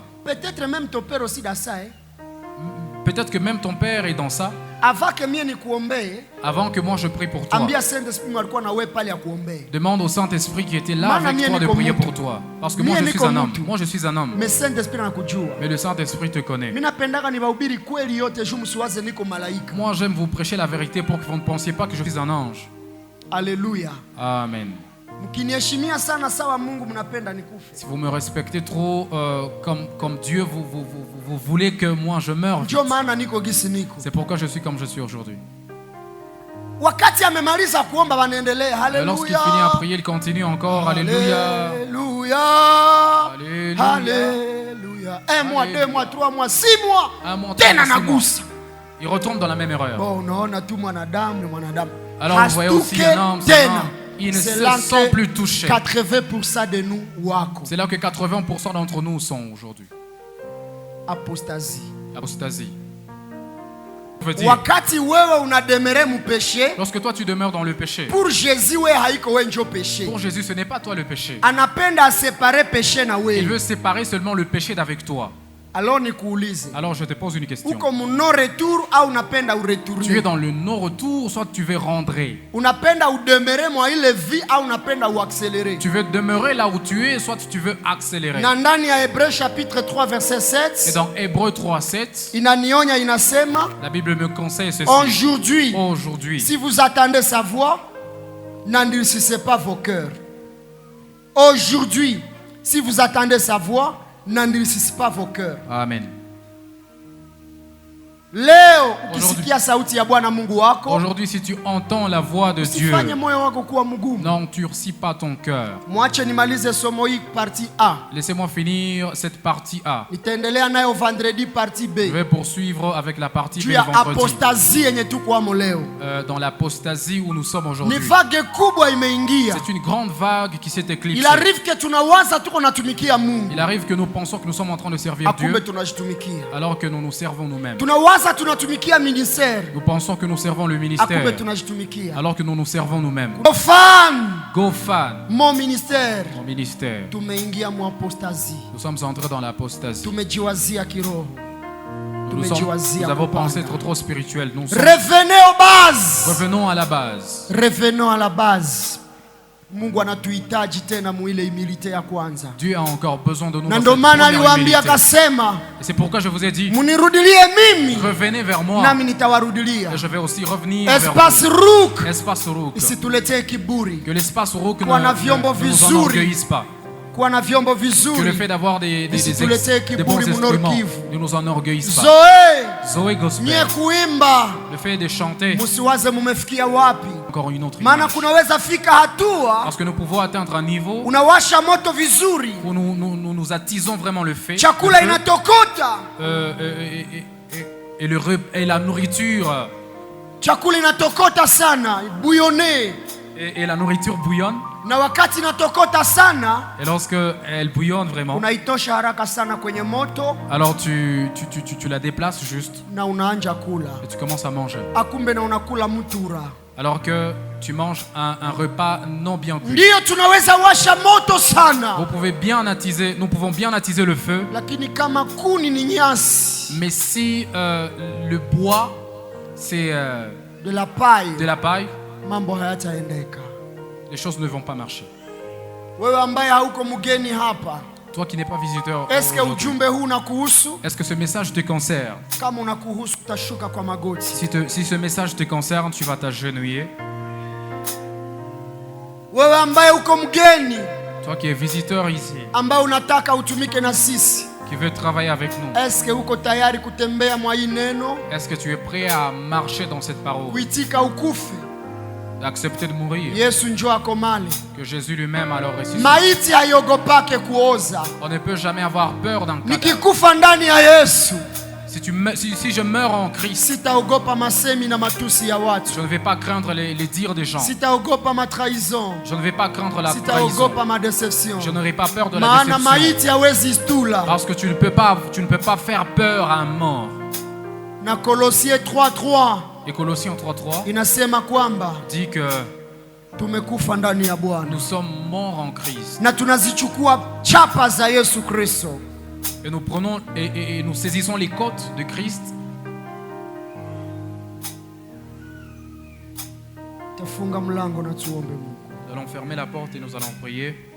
Peut-être que même ton père est dans ça. Avant que moi je prie pour toi, demande au Saint-Esprit qui était là avec toi de prier pour toi. Parce que moi je suis un homme. Moi je suis un homme. Mais le Saint-Esprit te connaît. Moi j'aime vous prêcher la vérité pour que vous ne pensiez pas que je suis un ange. Alléluia. Amen. Si vous me respectez trop comme Dieu, vous voulez que moi je meure. C'est pourquoi je suis comme je suis aujourd'hui. Lorsqu'il finit à prier, il continue encore. Alléluia. Alléluia. Alléluia. 1 mois, 2 mois, 3 mois, 6 mois. Il retombe dans la même erreur. Alors vous voyez aussi un homme. Il ne se sent plus touché. 80% de nous. C'est là que 80% d'entre nous sont aujourd'hui. Apostasie. Apostasie. Lorsque toi tu demeures dans le péché, pour Jésus, ce n'est pas toi le péché. Il veut séparer seulement le péché d'avec toi. Alors je te pose une question. Tu es dans le non-retour, soit tu veux rentrer. Tu veux demeurer là où tu es, soit tu veux accélérer. Chapitre 3, verset 7. Et dans Hébreux 3, 7, la Bible me conseille ceci. Aujourd'hui, si vous attendez sa voix, n'endurcissez pas vos cœurs. Aujourd'hui, si vous attendez sa voix, n'endurcissez pas vos cœurs. Amen. Aujourd'hui, si tu entends la voix de Dieu, n'endurcis pas ton cœur. Laissez-moi finir cette partie A. Je vais poursuivre avec la partie B vendredi. Dans l'apostasie où nous sommes aujourd'hui. C'est une grande vague qui s'est éclipsée. Il arrive que nous pensons que nous sommes en train de servir Dieu, alors que nous nous servons nous-mêmes. Nous pensons que nous servons le ministère, alors que nous nous servons nous-mêmes. Gofan, mon ministère. Nous sommes entrés dans l'apostasie. Nous avons pensé être trop spirituels. Revenons à la base. Revenons à la base. Dieu a encore besoin de nous dans cette première humilité. Et c'est pourquoi je vous ai dit, revenez vers moi et je vais aussi revenir vers vous. Espace Rouk. Que l'espace Rouk ne nous enorgueillisse pas. Que le fait d'avoir des bons instruments ne nous enorgueillisse pas. Zoé Gospel. Le fait de chanter. Encore une autre image. Parce que nous pouvons atteindre un niveau où nous attisons vraiment le fait. Et la nourriture. Et la nourriture bouillonne. Et lorsque elle bouillonne vraiment, alors tu la déplaces juste et tu commences à manger. Alors que tu manges un repas non bien cuit. Nous pouvons bien attiser le feu. Mais si le bois c'est de la paille, les choses ne vont pas marcher. Toi qui n'es pas visiteur, est-ce que ce message te concerne? Si ce message te concerne, tu vas t'agenouiller. Toi qui es visiteur ici, qui veut travailler avec nous, est-ce que tu es prêt à marcher dans cette parole? D'accepter de mourir. Que Jésus lui-même alors ressuscite. On ne peut jamais avoir peur d'un cadavre. Si je meurs en Christ, je ne vais pas craindre les dires des gens. Je ne vais pas craindre la trahison. Je n'aurai pas peur de la déception. Parce que tu ne peux pas faire peur à un mort. Et Colossiens 3:3 dit que nous sommes morts en Christ. Et nous prenons et nous saisissons les côtes de Christ. Nous allons fermer la porte et nous allons prier.